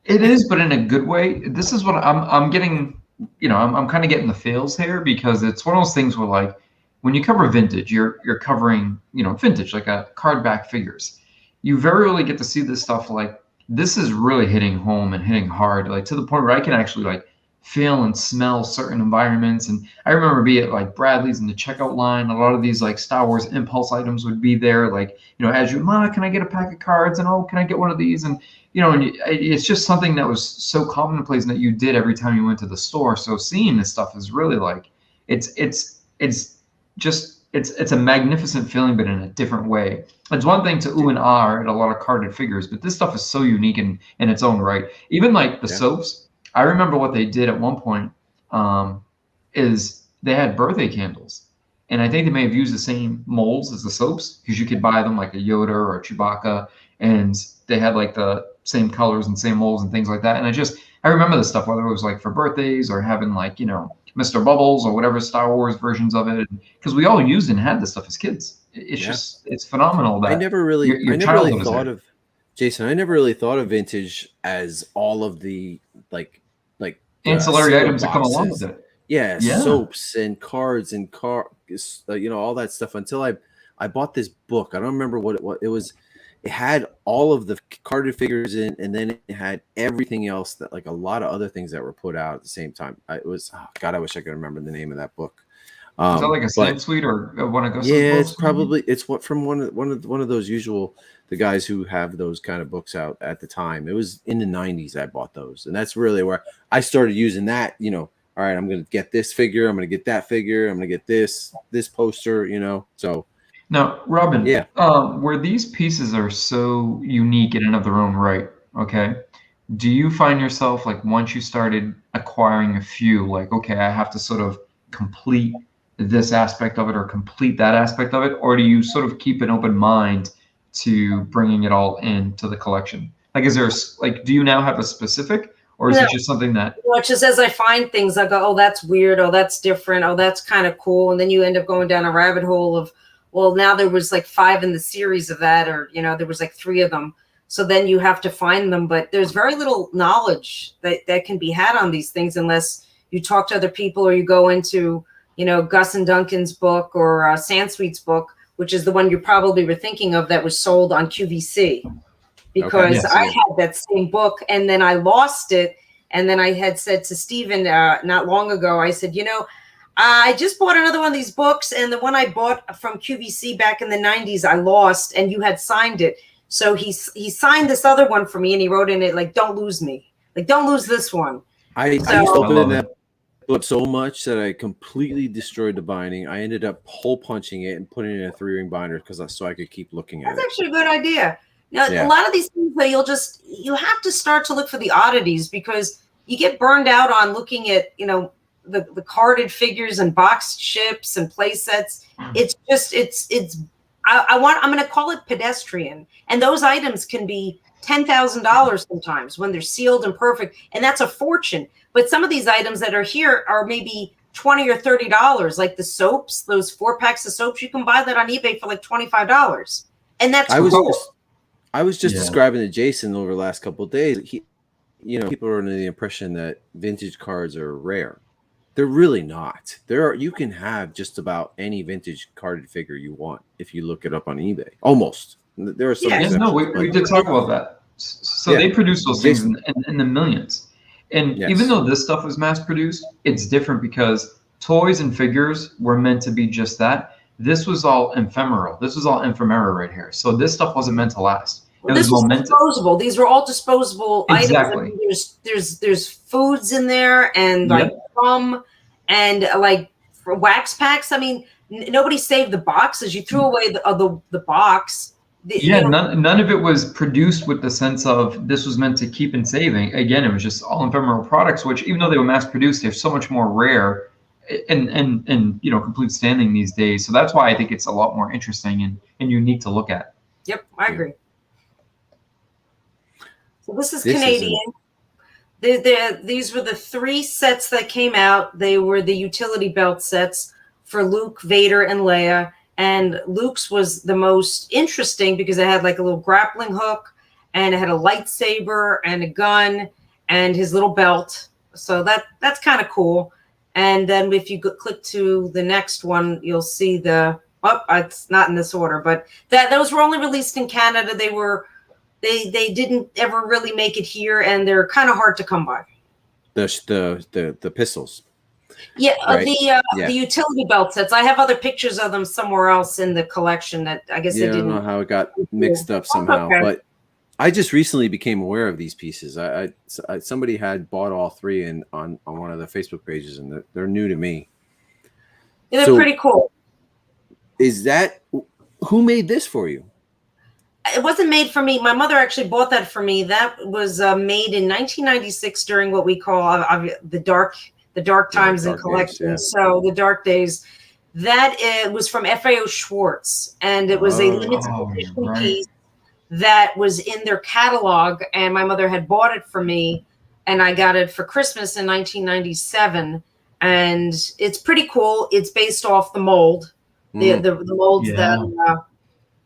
it is, but in a good way. This is what I'm getting. I'm kind of getting the feels here because it's one of those things where, like, when you cover vintage, you're covering vintage, like a card back figures. You very rarely get to see this stuff like. This is really hitting home and hitting hard, like to the point where I can actually like feel and smell certain environments. And I remember be it like Bradley's in the checkout line, a lot of these like Star Wars impulse items would be there. Like, as Ma, can I get a pack of cards? And can I get one of these? And, it's just something that was so commonplace that you did every time you went to the store. So seeing this stuff is really like, it's a magnificent feeling, but in a different way. It's one thing to ooh and ah at a lot of carded figures, but this stuff is so unique in its own right. Even like the soaps, I remember what they did at one point is they had birthday candles. And I think they may have used the same molds as the soaps because you could buy them like a Yoda or a Chewbacca, and they had like the same colors and same molds and things like that. And I remember this stuff, whether it was like for birthdays or having like, Mr. Bubbles or whatever Star Wars versions of it, because we all used and had this stuff as kids. It's phenomenal that I never really thought of Jason. I never really thought of vintage as all of the like ancillary items that come along with it. Yeah, soaps and cards and all that stuff until I bought this book. I don't remember what it was. It had all of the carded figures in, and then it had everything else that like a lot of other things that were put out at the same time. I wish I could remember the name of that book. Is that like a Slant Suite or one of Gus? Yeah, it's probably from one of those usual the guys who have those kind of books out at the time. It was in the 90s I bought those, and that's really where I started using that. All right, I'm gonna get this figure, I'm gonna get that figure, I'm gonna get this poster. So. Now, Robin, where these pieces are so unique in and of their own right, okay, do you find yourself, like, once you started acquiring a few, like, okay, I have to sort of complete this aspect of it or complete that aspect of it, or do you sort of keep an open mind to bringing it all into the collection? Like, is there like, do you now have a specific, or is it just something that? Well, it's just as I find things, I go, oh, that's weird. Oh, that's different. Oh, that's kind of cool. And then you end up going down a rabbit hole of, well, now there was like 5 in the series of that, or, you know, there was like 3 of them. So then you have to find them. But there's very little knowledge that can be had on these things unless you talk to other people or you go into, you know, Gus and Duncan's book or Sansweet's book, which is the one you probably were thinking of that was sold on QVC. Because I had that same book and then I lost it. And then I had said to Stephen not long ago, I said, you know, I just bought another one of these books. And the one I bought from QVC back in the 90s, I lost and you had signed it. So he signed this other one for me and he wrote in it, like, don't lose me. Like, don't lose this one. I used to open that book so much that I completely destroyed the binding. I ended up hole punching it and putting it in a 3-ring binder so I could keep looking at it. That's actually a good idea. Now, a lot of these things that you have to start to look for the oddities because you get burned out on looking at, you know, the carded figures and boxed ships and play sets. It's just, I'm going to call it pedestrian. And those items can be $10,000 sometimes when they're sealed and perfect. And that's a fortune. But some of these items that are here are maybe $20 or $30, like the soaps, those 4 packs of soaps. You can buy that on eBay for like $25. And that's cool. I was just describing to Jason over the last couple of days. People are under the impression that vintage cards are rare. They're really not. You can have just about any vintage carded figure you want if you look it up on eBay. Almost. There are some. We did talk about that. So they produce those things in the millions. And even though this stuff was mass produced, it's different because toys and figures were meant to be just that. This was all ephemeral. This was all ephemera right here. So this stuff wasn't meant to last. This was disposable. These were all disposable items. I mean, there's foods in there and like rum and like for wax packs. I mean, nobody saved the boxes. You threw away the box. None of it was produced with the sense of this was meant to keep and saving. Again, it was just all ephemeral products, which even though they were mass produced, they're so much more rare and complete standing these days. So that's why I think it's a lot more interesting and unique to look at. Yep, I agree. So this is Canadian. These were the 3 sets that came out. They were the utility belt sets for Luke, Vader, and Leia. And Luke's was the most interesting because it had like a little grappling hook and it had a lightsaber and a gun and his little belt. So that's kind of cool. And then if you click to the next one, you'll see it's not in this order, but those were only released in Canada. They didn't ever really make it here, and they're kind of hard to come by. The pistols. Yeah, right? The utility belt sets. I have other pictures of them somewhere else in the collection that I guess they didn't. I don't know how it got mixed up somehow, but I just recently became aware of these pieces. Somebody had bought all 3 on one of the Facebook pages, and they're new to me. Yeah, they're pretty cool. Who made this for you? It wasn't made for me. My mother actually bought that for me. That was made in 1996 during what we call the dark times in collections. So the dark days. That was from FAO Schwartz, and it was a limited edition piece that was in their catalog. And my mother had bought it for me, and I got it for Christmas in 1997. And it's pretty cool. It's based off the mold, the molds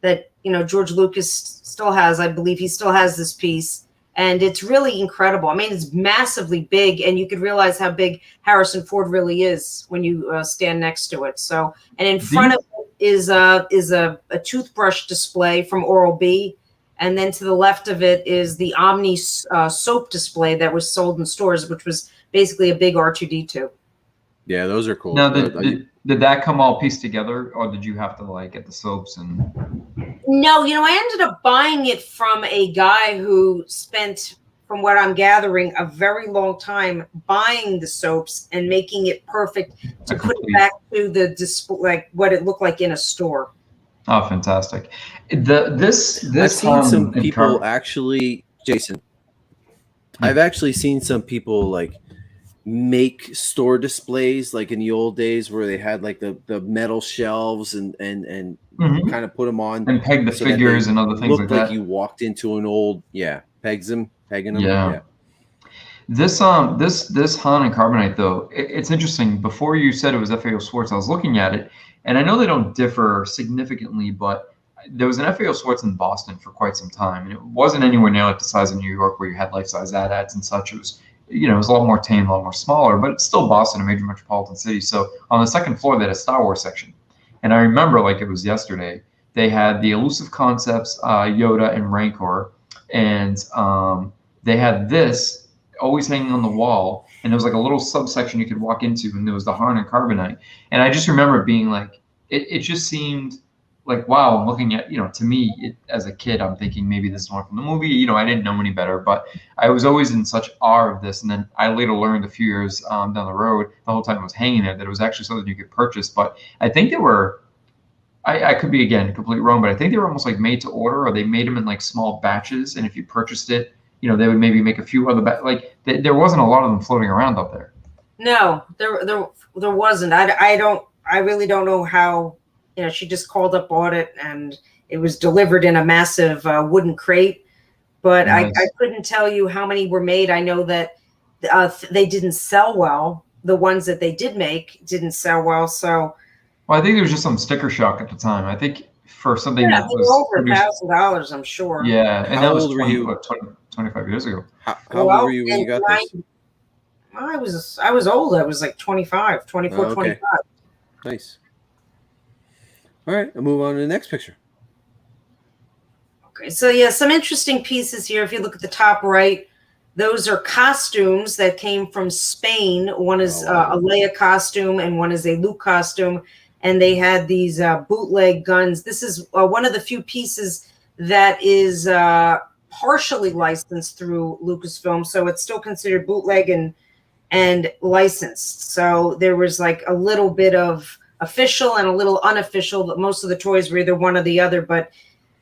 that George Lucas still has. I believe he still has this piece, and it's really incredible. I mean, it's massively big, and you could realize how big Harrison Ford really is when you stand next to it. So, and in front of it is a toothbrush display from Oral-B, and then to the left of it is the Omni soap display that was sold in stores, which was basically a big R2-D2. Yeah, those are cool. Now, did that come all pieced together, or did you have to get the soaps and? No, I ended up buying it from a guy who spent, from what I'm gathering, a very long time buying the soaps and making it perfect to put it back to the display, like what it looked like in a store. Oh, fantastic! I've seen some people actually, Jason. I've actually seen some people make store displays like in the old days where they had like the metal shelves and kind of put them on and peg the figures and other things like that. You walked into an old pegging them. Yeah. This Han and Carbonite though, it's interesting. Before you said it was FAO Schwarz, I was looking at it, and I know they don't differ significantly, but there was an FAO Schwarz in Boston for quite some time, and it wasn't anywhere near like the size of New York where you had life-size ads and such. It was, it was a lot more tame, a lot more smaller, but it's still Boston, a major metropolitan city. So on the second floor, they had a Star Wars section, and I remember like it was yesterday. They had the Elusive Concepts, Yoda and Rancor, and they had this always hanging on the wall, and there was like a little subsection you could walk into, and there was the Han and Carbonite. And I just remember being like, it just seemed like, wow, I'm looking at, to me, as a kid, I'm thinking maybe this is one from the movie. I didn't know any better, but I was always in such awe of this. And then I later learned a few years down the road, the whole time I was hanging there, that it was actually something you could purchase. But I think they were, I could be, again, completely wrong, but I think they were almost like made to order, or they made them in like small batches. And if you purchased it, they would maybe make a few other there wasn't a lot of them floating around up there. No, there wasn't. I really don't know how. She just called up, bought it, and it was delivered in a massive wooden crate. But nice. I couldn't tell you how many were made. I know that they didn't sell well. The ones that they did make didn't sell well. So, I think there was just some sticker shock at the time. I think for something that was over $1,000, I'm sure. Yeah, and that was 25 years ago. How old were you when you got this? I was old. I was like 24, 25. Nice. All right, I'll move on to the next picture. Okay, so yeah, some interesting pieces here. If you look at the top right, those are costumes that came from Spain. One is a Leia costume, and one is a Luke costume. And they had these bootleg guns. This is one of the few pieces that is partially licensed through Lucasfilm, so it's still considered bootleg and licensed. So there was like a little bit of official and a little unofficial, but most of the toys were either one or the other. But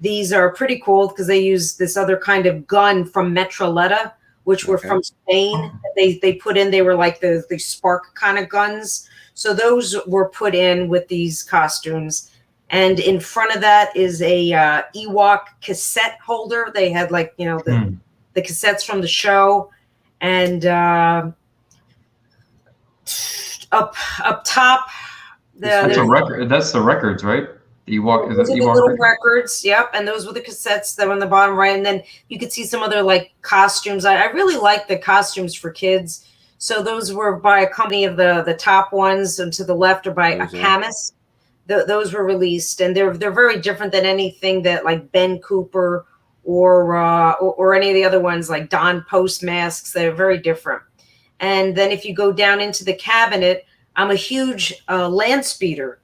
these are pretty cool because they use this other kind of gun from Metroletta, which were from Spain. They put in, they were like the spark kind of guns. So those were put in with these costumes. And in front of that is a Ewok cassette holder. They had like, the cassettes from the show. And up top, that's a record. That's the records, right? The Ewok, is that the Ewok little records? Yep. And those were the cassettes that were on the bottom right. And then you could see some other like costumes. I really like the costumes for kids. So those were by a company of the top ones, and to the left are by Camus. Those were released, and they're very different than anything that like Ben Cooper or any of the other ones like Don Post masks. They're very different. And then if you go down into the cabinet, I'm a huge Landspeeder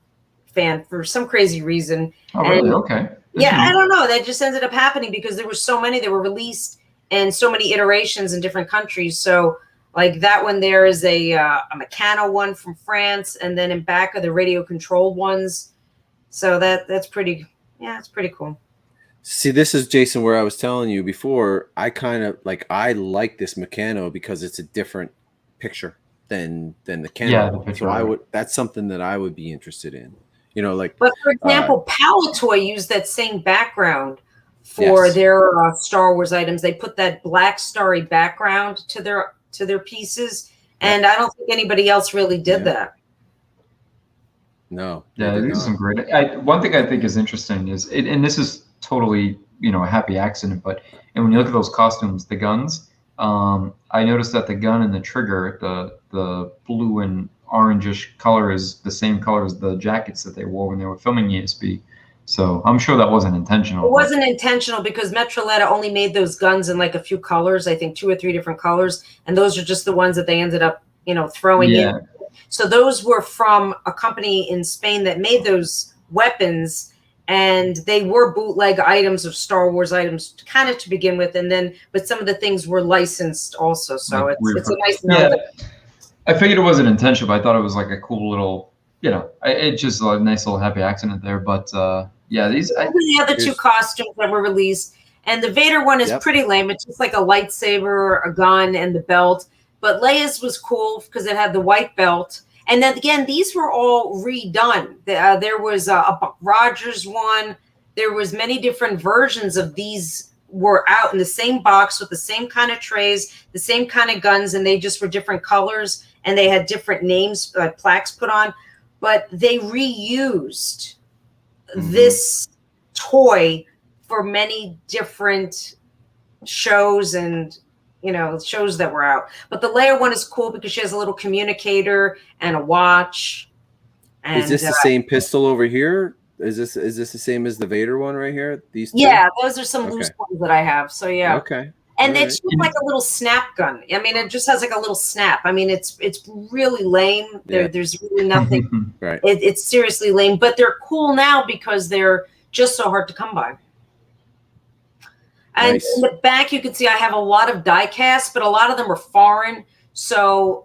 fan for some crazy reason. Oh, really? Okay. I don't know. That just ended up happening because there were so many that were released and so many iterations in different countries. So like that one there is a Meccano one from France, and then in back are the radio controlled ones. So that's pretty, it's pretty cool. See, this is, Jason, where I was telling you before, I like this Meccano because it's a different picture than the Canon. Yeah, the picture. So that's something that I would be interested in. But for example, Palatoy used that same background for their Star Wars items. They put that black starry background to their pieces, and I don't think anybody else really did that. No. Yeah, these are some great. One thing I think is interesting is, and this is totally a happy accident, but when you look at those costumes, the guns, I noticed that the gun and the trigger, the blue and orangish color, is the same color as the jackets that they wore when they were filming ESB. So I'm sure that wasn't intentional. It wasn't intentional because Metroletta only made those guns in like a few colors, I think 2 or 3 different colors. And those are just the ones that they ended up, throwing in. So those were from a company in Spain that made those weapons, and they were bootleg items of Star Wars items kind of to begin with. And then, but some of the things were licensed also. So it's a nice note. Yeah. I figured it wasn't intentional, but I thought it was like a cool little, it's just a nice little happy accident there. But these the other 2 costumes that were released, and the Vader one is pretty lame. It's just like a lightsaber, a gun, and the belt. But Leia's was cool because it had the white belt. And then again, these were all redone. There was a Buck Rogers one. There was many different versions of these were out in the same box with the same kind of trays, the same kind of guns, and they just were different colors and they had different names, plaques put on. But they reused this toy for many different shows and shows that were out. But the Leia one is cool because she has a little communicator and a watch. And, is this the same pistol over here? Is this the same as the Vader one right here? These two? Yeah, those are some loose ones that I have. So yeah. Okay. And it's just like a little snap gun. I mean, it just has like a little snap. I mean, it's really lame. There's really nothing. Right. It's seriously lame, but they're cool now because they're just so hard to come by. And in the back, you can see I have a lot of die casts, but a lot of them are foreign. So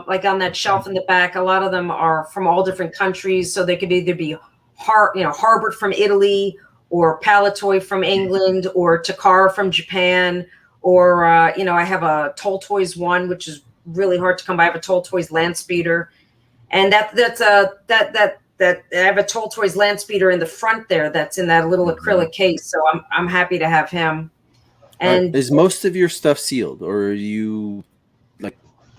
like on that shelf in the back, a lot of them are from all different countries. So they could either be Harbert from Italy, or Palatoy from England, or Takara from Japan, or I have a Toll Toys one, which is really hard to come by. I have a Toll Toys land speeder, and I have a Toll Toys land speeder in the front there. That's in that little acrylic case. So I'm happy to have him. And is most of your stuff sealed, or are you like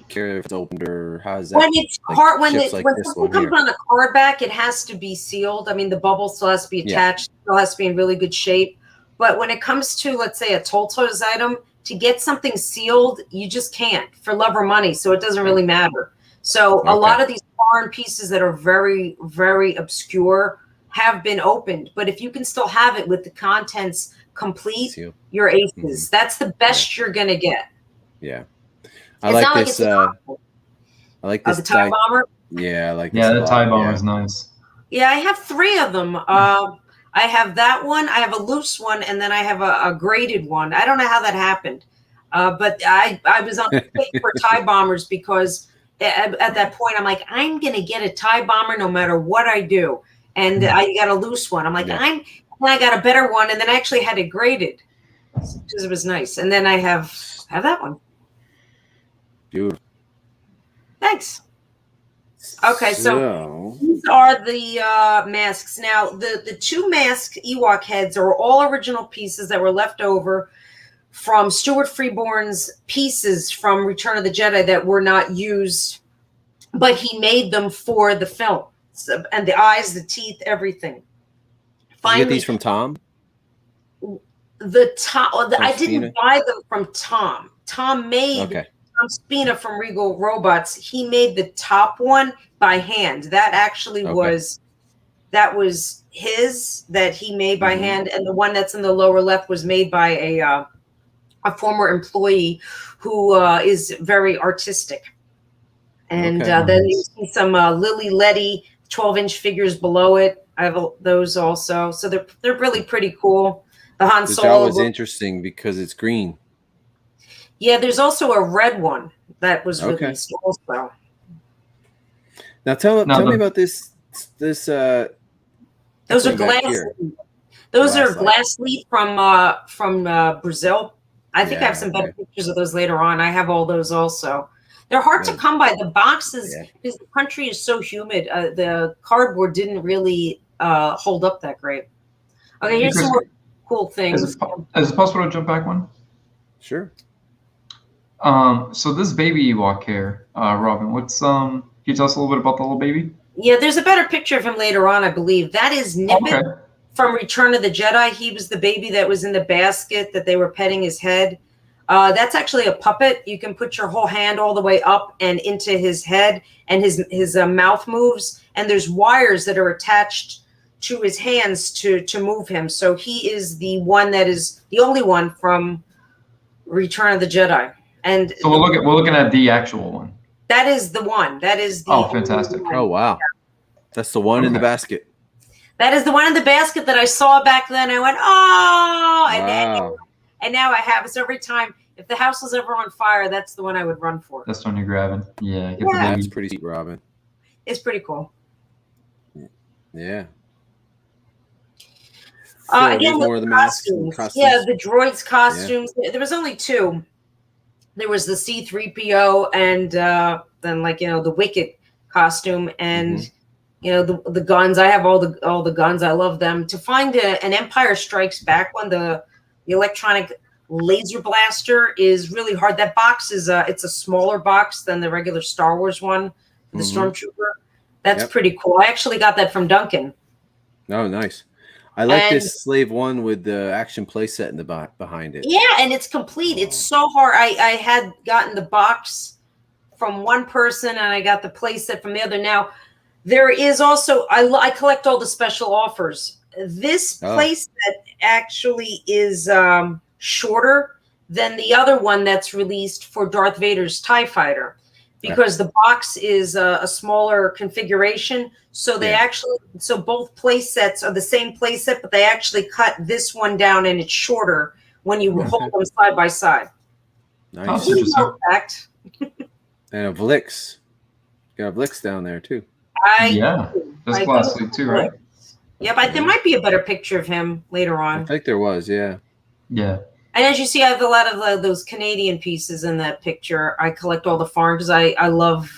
care if it's opened, or how is that? When it's hard, when something comes here? on a card back, it has to be sealed. I mean, the bubble still has to be attached, still has to be in really good shape. But when it comes to, let's say, a Toll Toys item, to get something sealed, you just can't for love or money. So it doesn't really matter. So a lot of these foreign pieces that are very, very obscure have been opened. But if you can still have it with the contents complete, you're aces. That's the best you're going to get. Yeah. I like this. I like this. The TIE Bomber? Yeah, I like this. Yeah, the TIE Bomber is nice. Yeah, I have 3 of them. I have that one, I have a loose one, and then I have a graded one. I don't know how that happened. But I was on the kick for TIE Bombers because at that point, I'm like, I'm going to get a TIE Bomber no matter what I do. And I got a loose one. I'm like, I got a better one, and then I actually had it graded because it was nice. And then I have that one. Beautiful. Thanks. Okay, so these are the masks. Now, the 2 mask Ewok heads are all original pieces that were left over from Stuart Freeborn's pieces from Return of the Jedi that were not used, but he made them for the film. So, and the eyes, the teeth, everything. Finally, did you get these from Tom? I didn't buy them from Tom. Tom made Tom Spina from Regal Robots. He made the top one by hand. That actually was his that he made by hand, and the one that's in the lower left was made by a former employee who is very artistic. And then you see some Lily Letty 12-inch figures below it. I have those also, so they're really pretty cool. The Han Solo. That was interesting because it's green. Yeah, there's also a red one that was released also. Now tell me about this. Those are glass. Those are glass leaf from Brazil. I think I have some better pictures of those later on. I have all those also. They're hard to come by. The boxes, because the country is so humid, the cardboard didn't really hold up that great. Okay, here's some more cool things. Is it possible to jump back one? Sure. So this baby Ewok here, Robin, can you tell us a little bit about the little baby? Yeah, there's a better picture of him later on, I believe. That is Nibbit from Return of the Jedi. He was the baby that was in the basket that they were petting his head. That's actually a puppet. You can put your whole hand all the way up and into his head, and his mouth moves, and there's wires that are attached to his hands to move him. So he is the one that is the only one from Return of the Jedi. And so we're looking at the actual one. That is the one. That is the fantastic. Oh wow. That's the one in the basket. That is the one in the basket that I saw back then. I went, oh, and now I have it. So every time, if the house was ever on fire, that's the one I would run for. That's the one you're grabbing. Yeah. That's pretty sweet, Robin. It's pretty cool. Yeah. Again, more of the costumes. Yeah, the droids costumes. Yeah. There was only 2. there was the C-3PO and then like, the Wicket costume and the guns. I have all the guns. I love them. To find an Empire Strikes Back one, the electronic laser blaster is really hard. That box is it's a smaller box than the regular Star Wars one, the Stormtrooper. That's pretty cool. I actually got that from Duncan. Oh, nice. I like this Slave One with the action playset in the behind it. Yeah, and it's complete. It's so hard. I had gotten the box from one person, and I got the playset from the other. Now, there is also I collect all the special offers. This playset actually is shorter than the other one that's released for Darth Vader's TIE Fighter, because the box is a smaller configuration. So they so both play sets are the same play set, but they actually cut this one down and it's shorter when you hold them side by side. Nice. Fact. And a Vlix. Got a Vlix down there too. That's classic too, right? Yeah, but there might be a better picture of him later on. I think there was, yeah. Yeah. And as you see, I have a lot of those Canadian pieces in that picture. I collect all the foreign because I love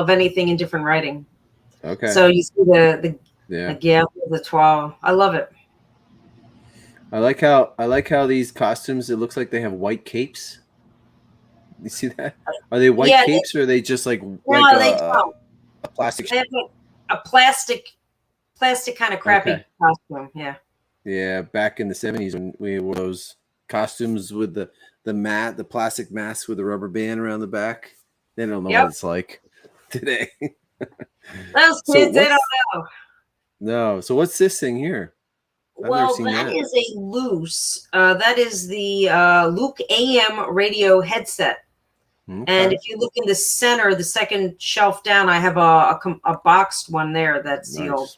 anything in different writing. Okay. So you see the Gale, the 12. I love it. I like how these costumes, it looks like they have white capes. You see that? Are they white capes or are they just like a plastic? They have a plastic kind of crappy costume. Yeah. Yeah, back in the 70s when we wore those costumes with the plastic mask with the rubber band around the back. They don't know what it's like today. Those kids, they don't know. No. So what's this thing here? That is a loose. That is the Luke AM radio headset. Okay. And if you look in the center, the second shelf down, I have a boxed one there that's sealed.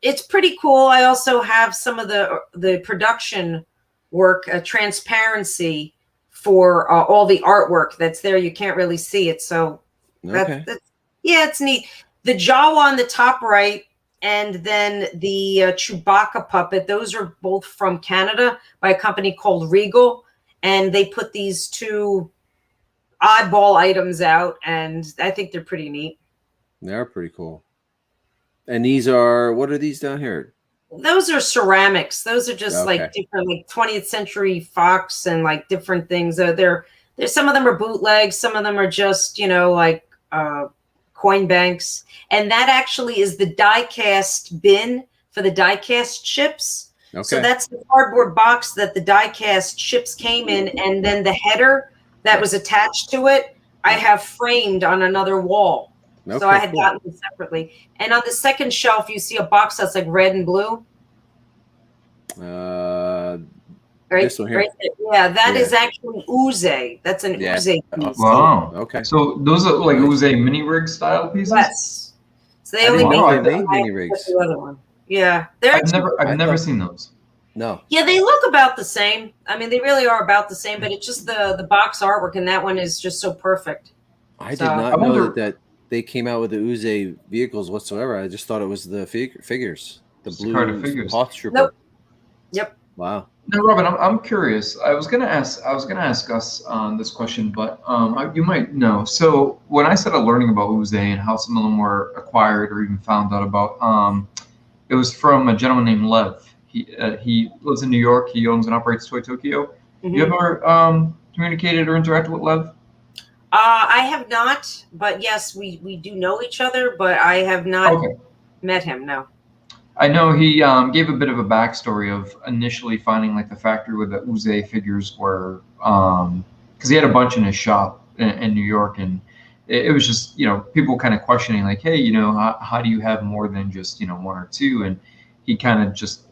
It's pretty cool. I also have some of the production work, transparency for all the artwork that's there. You can't really see it, so it's neat. The Jawa on the top right, and then the Chewbacca puppet. Those are both from Canada by a company called Regal, and they put these two oddball items out, and I think they're pretty neat. They're pretty cool. And these are, what are these down here? Those are ceramics. Those are just like different, like 20th Century Fox and like different things. They're some of them are bootlegs. Some of them are just, like coin banks. And that actually is the die-cast bin for the die-cast ships. Okay. So that's the cardboard box that the die-cast ships came in. And then the header that was attached to it, I have framed on another wall. Okay, so I had gotten them separately. And on the second shelf, you see a box that's like red and blue. This one here. Right there. Yeah, that is actually Uze. That's an Uze piece. Wow. Okay. So those are like Uze mini rig style pieces? Yes. So they only make mini rigs. The other one. Yeah. I've never seen those. No. Yeah, they look about the same. I mean, they really are about the same, but it's just the box artwork, and that one is just so perfect. I did not know that they came out with the Uze vehicles whatsoever. I just thought it was the figures, the blue Hoth Trooper. Nope. Yep. Wow. Now, Robin, I'm curious. I was gonna ask us this question, but you might know. So when I started learning about Uze and how some of them were acquired or even found out about, it was from a gentleman named Lev. He lives in New York. He owns and operates Toy Tokyo. Mm-hmm. You ever communicated or interacted with Lev? I have not, but yes, we do know each other, but I have not met him, no. I know he gave a bit of a backstory of initially finding like the factory where the Uze figures were, because he had a bunch in his shop in New York, and it was just, people kind of questioning like, hey, how do you have more than just, one or two? And he kind of just,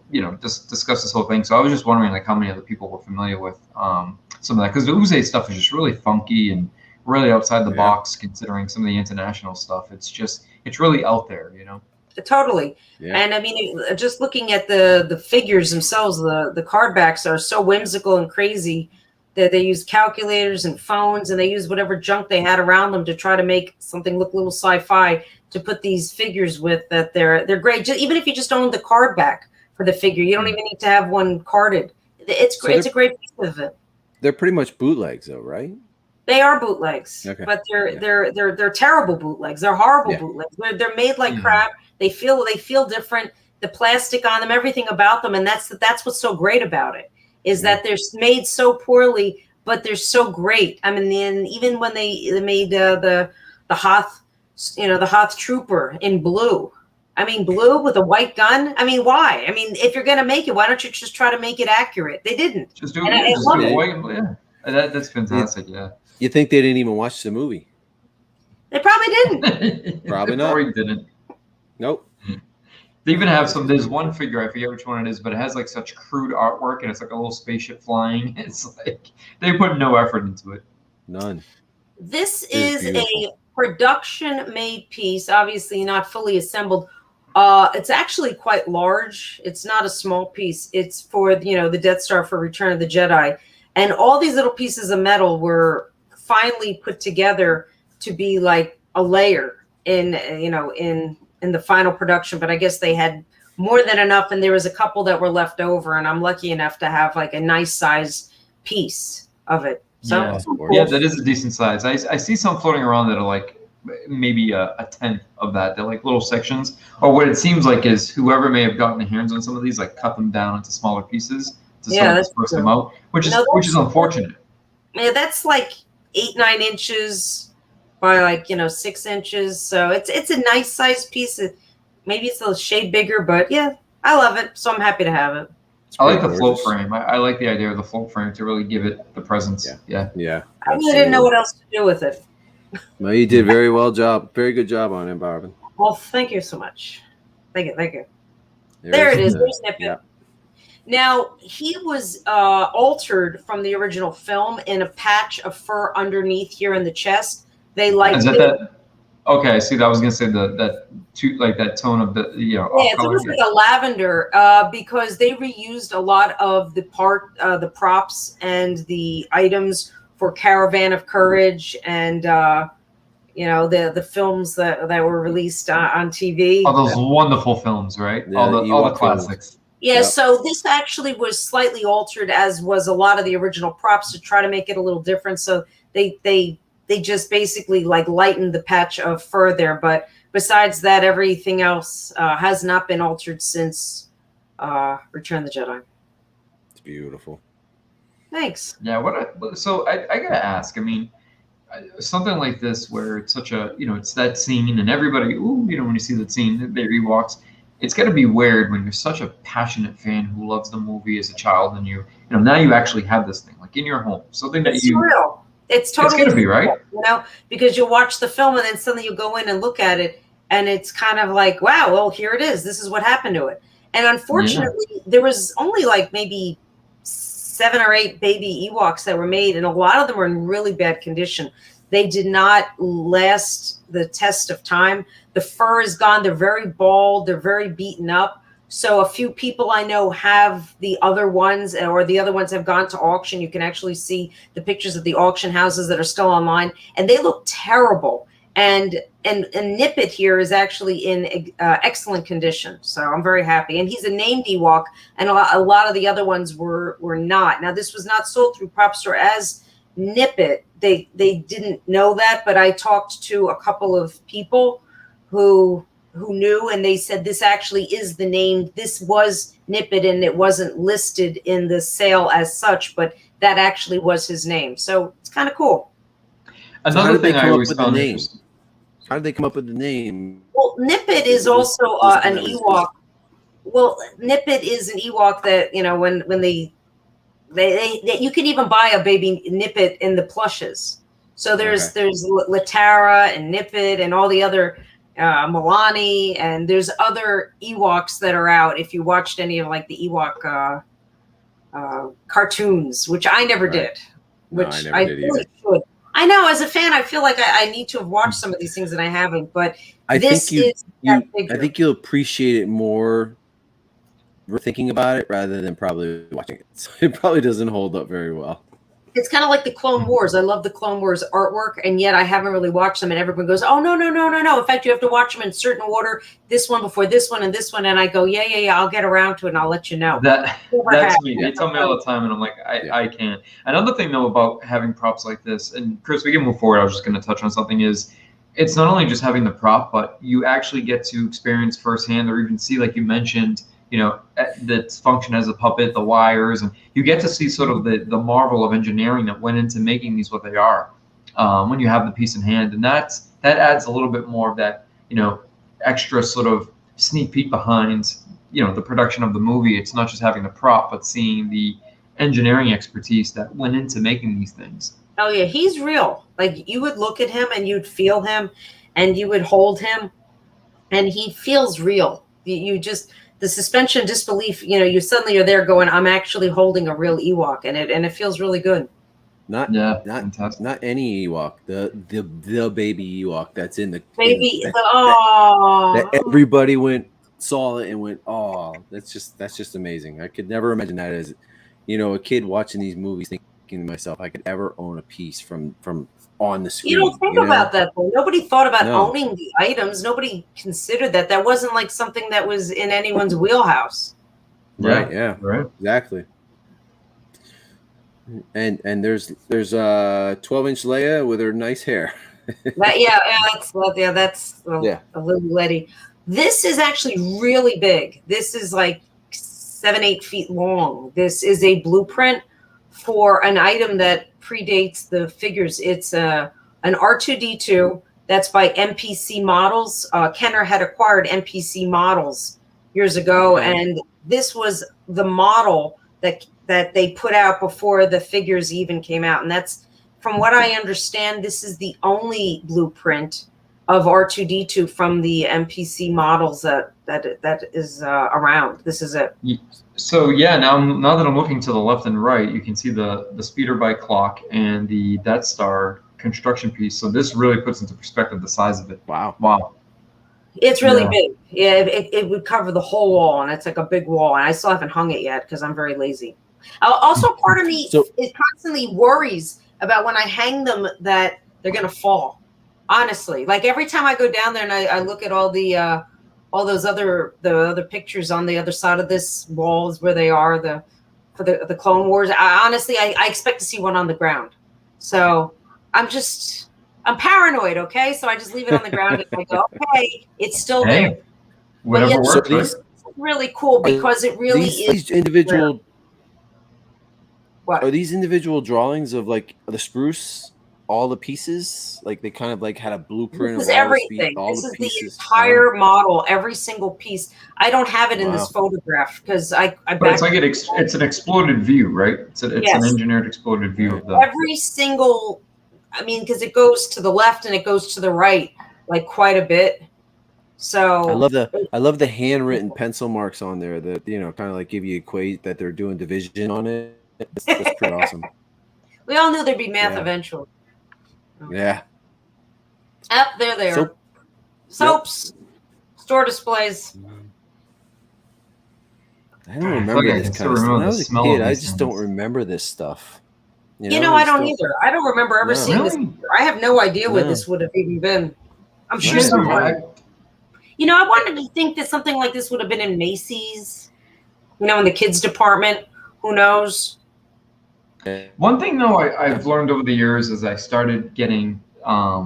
just discussed this whole thing. So I was just wondering like how many other people were familiar with some of that, because the Uze stuff is just really funky and really outside the box considering some of the international stuff. It's really out there, Totally. Yeah. And I mean, just looking at the figures themselves, the card backs are so whimsical and crazy that they use calculators and phones, and they use whatever junk they had around them to try to make something look a little sci-fi to put these figures with. That they're great. Even if you just own the card back for the figure, you don't even need to have one carded. It's great. It's a great piece of it. they're pretty much bootlegs, though, right? They are bootlegs, Okay. but they're terrible bootlegs. They're horrible bootlegs. They're made like crap. They feel different. The plastic on them, everything about them, and that's what's so great about it is that they're made so poorly, but they're so great. I mean, even when they made the Hoth, the Hoth Trooper in blue. I mean, blue with a white gun. I mean, why? I mean, if you're gonna make it, why don't you just try to make it accurate? They didn't. Just do it. Just do white and blue. Yeah. That's fantastic. Yeah. You think they didn't even watch the movie? They probably didn't. Probably not. Probably didn't. Nope. They even have there's one figure, I forget which one it is, but it has like such crude artwork and it's like a little spaceship flying. It's like they put no effort into it. None. This is a production made piece, obviously not fully assembled. It's actually quite large. It's not a small piece. It's for, the Death Star for Return of the Jedi. And all these little pieces of metal were finally put together to be like a layer in the final production, but I guess they had more than enough, and there was a couple that were left over, and I'm lucky enough to have like a nice size piece of it. So yeah, that is a decent size. I see some floating around that are like maybe a tenth of that. They're like little sections, or what it seems like is whoever may have gotten their hands on some of these, like cut them down into smaller pieces to sort of disperse them out, which is unfortunate. Yeah, that's like 8-9 inches by like 6 inches, so it's a nice size piece. Maybe it's a shade bigger, but yeah, I love it, so I'm happy to have it. I like the float frame. I like the idea of the float frame to really give it the presence. Yeah. I really didn't know what else to do with it. Well, you did very good job on it, Robin. Well, thank you so much. Thank you. There it is. There's Nippet. Yeah. Now, he was altered from the original film in a patch of fur underneath here in the chest. They like that. Okay, I see. That I was gonna say that tone of the it's almost like a lavender because they reused a lot of the props and the items for Caravan of Courage and the films that were released on TV. All those wonderful films, right? Yeah, all the classics. Yeah, yep. So this actually was slightly altered, as was a lot of the original props, to try to make it a little different. So they just basically like lightened the patch of fur there. But besides that, everything else has not been altered since Return of the Jedi. It's beautiful. Thanks. Yeah. So I gotta ask. I mean, something like this where it's such a it's that scene and everybody when you see that scene, there he walks. It's got to be weird when you're such a passionate fan who loves the movie as a child, and now you actually have this thing like in your home, something that it's surreal. It's totally. It's gonna be right, because you watch the film and then suddenly you go in and look at it, and it's kind of like, wow, well, here it is. This is what happened to it. And unfortunately, there was only like maybe 7 or 8 baby Ewoks that were made, and a lot of them were in really bad condition. They did not last the test of time. The fur is gone. They're very bald. They're very beaten up. So a few people I know have the other ones, or the other ones have gone to auction. You can actually see the pictures of the auction houses that are still online, and they look terrible. And Nippet here is actually in excellent condition. So I'm very happy. And he's a named Ewok, and a lot of the other ones were not. Now, this was not sold through Prop Store as Nippet. They didn't know that, but I talked to a couple of people who knew, and they said this actually is the name. This was Nippet, and it wasn't listed in the sale as such, but that actually was his name. So it's kind of cool. Another thing I always found interesting. How did they come up with the name? Well, Nippet is also an Ewok. Well, Nippet is an Ewok that when they you can even buy a baby Nippet in the plushes. So there's Latara and Nippet and all the other Milani, and there's other Ewoks that are out. If you watched any of like the Ewok cartoons, which I never did, which I really should. I know, as a fan, I feel like I need to have watched some of these things and I haven't. But I think you'll appreciate it more thinking about it rather than probably watching it. So it probably doesn't hold up very well. It's kind of like the Clone Wars. I love the Clone Wars artwork, and yet I haven't really watched them. And everyone goes, "Oh no, no, no, no, no!" In fact, you have to watch them in certain order. This one before this one, and this one. And I go, "Yeah, yeah, yeah. I'll get around to it, and I'll let you know." That's me. They tell me all the time, and I'm like, I can't. Another thing though about having props like this, and Chris, we can move forward. I was just going to touch on something. Is it's not only just having the prop, but you actually get to experience firsthand, or even see, like you mentioned, that function as a puppet, the wires, and you get to see sort of the marvel of engineering that went into making these what they are when you have the piece in hand. And that adds a little bit more of that, extra sort of sneak peek behind, the production of the movie. It's not just having the prop, but seeing the engineering expertise that went into making these things. Oh yeah, he's real. Like you would look at him and you'd feel him and you would hold him and he feels real. You just, the suspension of disbelief, you suddenly are there going, I'm actually holding a real Ewok, and it feels really good. Not any Ewok, the baby Ewok that's in the baby. That everybody saw it and went, oh, that's just amazing. I could never imagine that as, a kid watching these movies, thinking to myself, I could ever own a piece from on the screen. You don't think about that though. Nobody thought about owning the items. Nobody considered that. That wasn't like something that was in anyone's wheelhouse. Right. Yeah. Right. Exactly. And there's 12-inch Leia with her nice hair. That's a little Letty. This is actually really big. This is like 7-8 feet long. This is a blueprint for an item that predates the figures. It's an R2D2 that's by MPC Models. Kenner had acquired MPC Models years ago, and this was the model that they put out before the figures even came out. And that's, from what I understand, this is the only blueprint of R2D2 from the MPC models that is around. This is it. So yeah, now that I'm looking to the left and right, you can see the speeder bike clock and the Death Star construction piece. So this really puts into perspective the size of it. Wow. It's really big. Yeah, it would cover the whole wall, and it's like a big wall. And I still haven't hung it yet because I'm very lazy. Also, part of me is constantly worries about when I hang them that they're gonna fall. Honestly, like every time I go down there and I look at all those other pictures on the other side of this wall is where they are for the Clone Wars. I expect to see one on the ground. So I'm paranoid. Okay, so I just leave it on the ground and I go, okay, it's still there. Whatever works. It's really cool because it really is these individual. What are these individual drawings of like the spruce? All the pieces, like they kind of like had a blueprint. This is everything. This is the entire model, every single piece. I don't have it in this photograph because I. But it's like it's an exploded view, right? It's an engineered exploded view of the every single. I mean, because it goes to the left and it goes to the right, like quite a bit. So I love the handwritten pencil marks on there that kind of like give you equate that they're doing division on it. That's pretty awesome. We all knew there'd be math eventually. Yeah. Up there they are. Soaps, store displays. I don't remember this kind of stuff. When I was a kid, I just don't remember this stuff. I don't either. I don't remember ever seeing this. I have no idea what this would have even been. I'm sure somewhere. I wanted to think that something like this would have been in Macy's, in the kids department. Who knows? One thing, though, I've learned over the years as I started getting a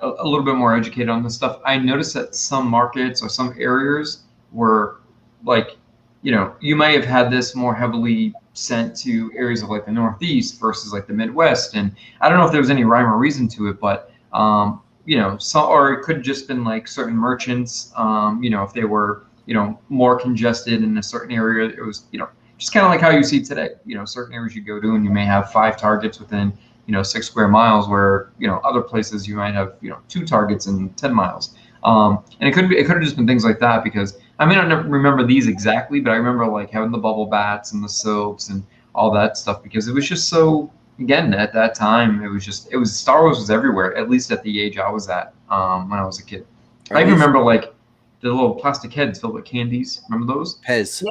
little bit more educated on this stuff, I noticed that some markets or some areas were like, you might have had this more heavily sent to areas of like the Northeast versus like the Midwest. And I don't know if there was any rhyme or reason to it, but, or it could have just been like certain merchants, if they were, more congested in a certain area, it was, just kind of like how you see today, certain areas you go to and you may have 5 targets within, 6 square miles where, other places you might have, 2 targets in 10 miles. And it could have just been things like that because I may not remember these exactly, but I remember like having the bubble bats and the soaps and all that stuff because it was just so, again, at that time, it was Star Wars was everywhere, at least at the age I was at when I was a kid. I even remember like the little plastic heads filled with candies. Remember those? Pez.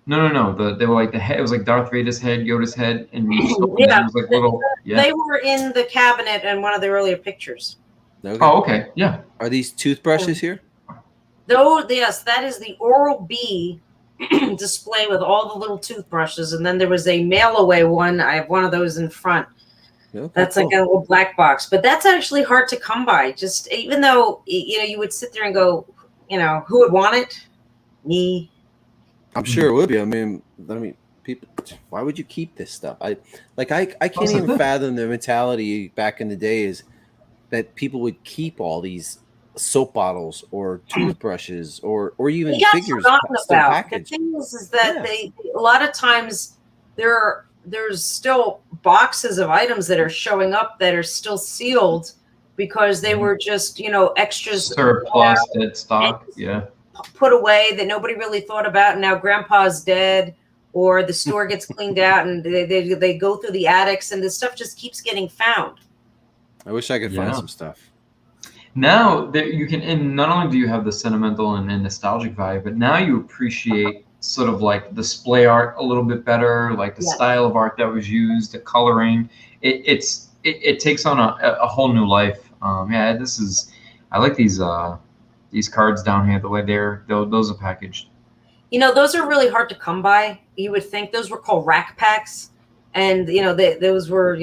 No. They were like the head. It was like Darth Vader's head, Yoda's head, and you just opened Yeah, it was like little. Yeah. they were in the cabinet in one of the earlier pictures. Okay. Oh, okay. Yeah. Are these toothbrushes here? Though, yes, that is the Oral-B display with all the little toothbrushes, and then there was a mail-away one. I have one of those in front. Okay, That's cool. like a little black box, but that's actually hard to come by. Just even though you would sit there and go, who would want it? Me. I'm sure it would be. I mean, people. Why would you keep this stuff? I can't even fathom the mentality back in the days that people would keep all these soap bottles or toothbrushes or even figures still packaged. The thing is that they a lot of times there's still boxes of items that are showing up that are still sealed because they were just extras, surplus, dead stock, put away that nobody really thought about, and now grandpa's dead or the store gets cleaned out and they go through the attics and the stuff just keeps getting found. I wish I could find some stuff. Now that you can, and not only do you have the sentimental and nostalgic vibe, but now you appreciate sort of like display art a little bit better, like the style of art that was used, the coloring. It takes on a whole new life. I like these cards down here, the way those are packaged. Those are really hard to come by. You would think those were called rack packs, and those were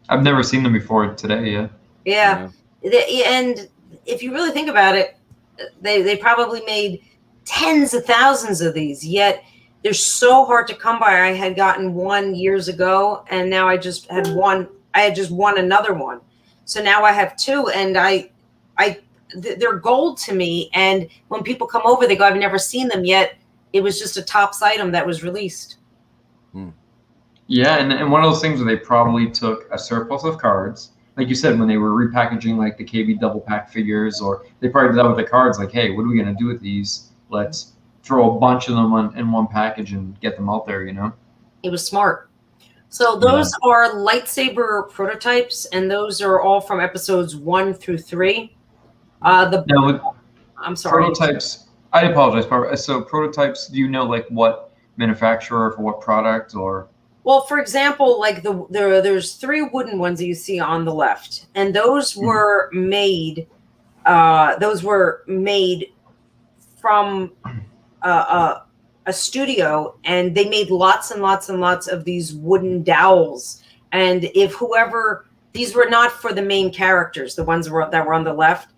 I've never seen them before today. Yeah. And if you really think about it, they probably made tens of thousands of these, yet they're so hard to come by. I had gotten one years ago, and now I just had one. I had just won another one, so now I have two, and they're gold to me. And when people come over, they go, "I've never seen them yet." It was just a tops item that was released. Yeah, and one of those things where they probably took a surplus of cards, like you said, when they were repackaging like the KB double pack figures, or they probably did that with the cards, like, hey, what are we going to do with these? Let's throw a bunch of them in one package and get them out there, It was smart. So those are lightsaber prototypes, and those are all from episodes 1 through 3. I'm sorry. Prototypes, I apologize, Barbara. So prototypes, do you know like what manufacturer for what product or? Well, for example, like there's 3 wooden ones that you see on the left, and those were made. Those were made from a studio, and they made lots and lots and lots of these wooden dowels. And these were not for the main characters, the ones that were on the left.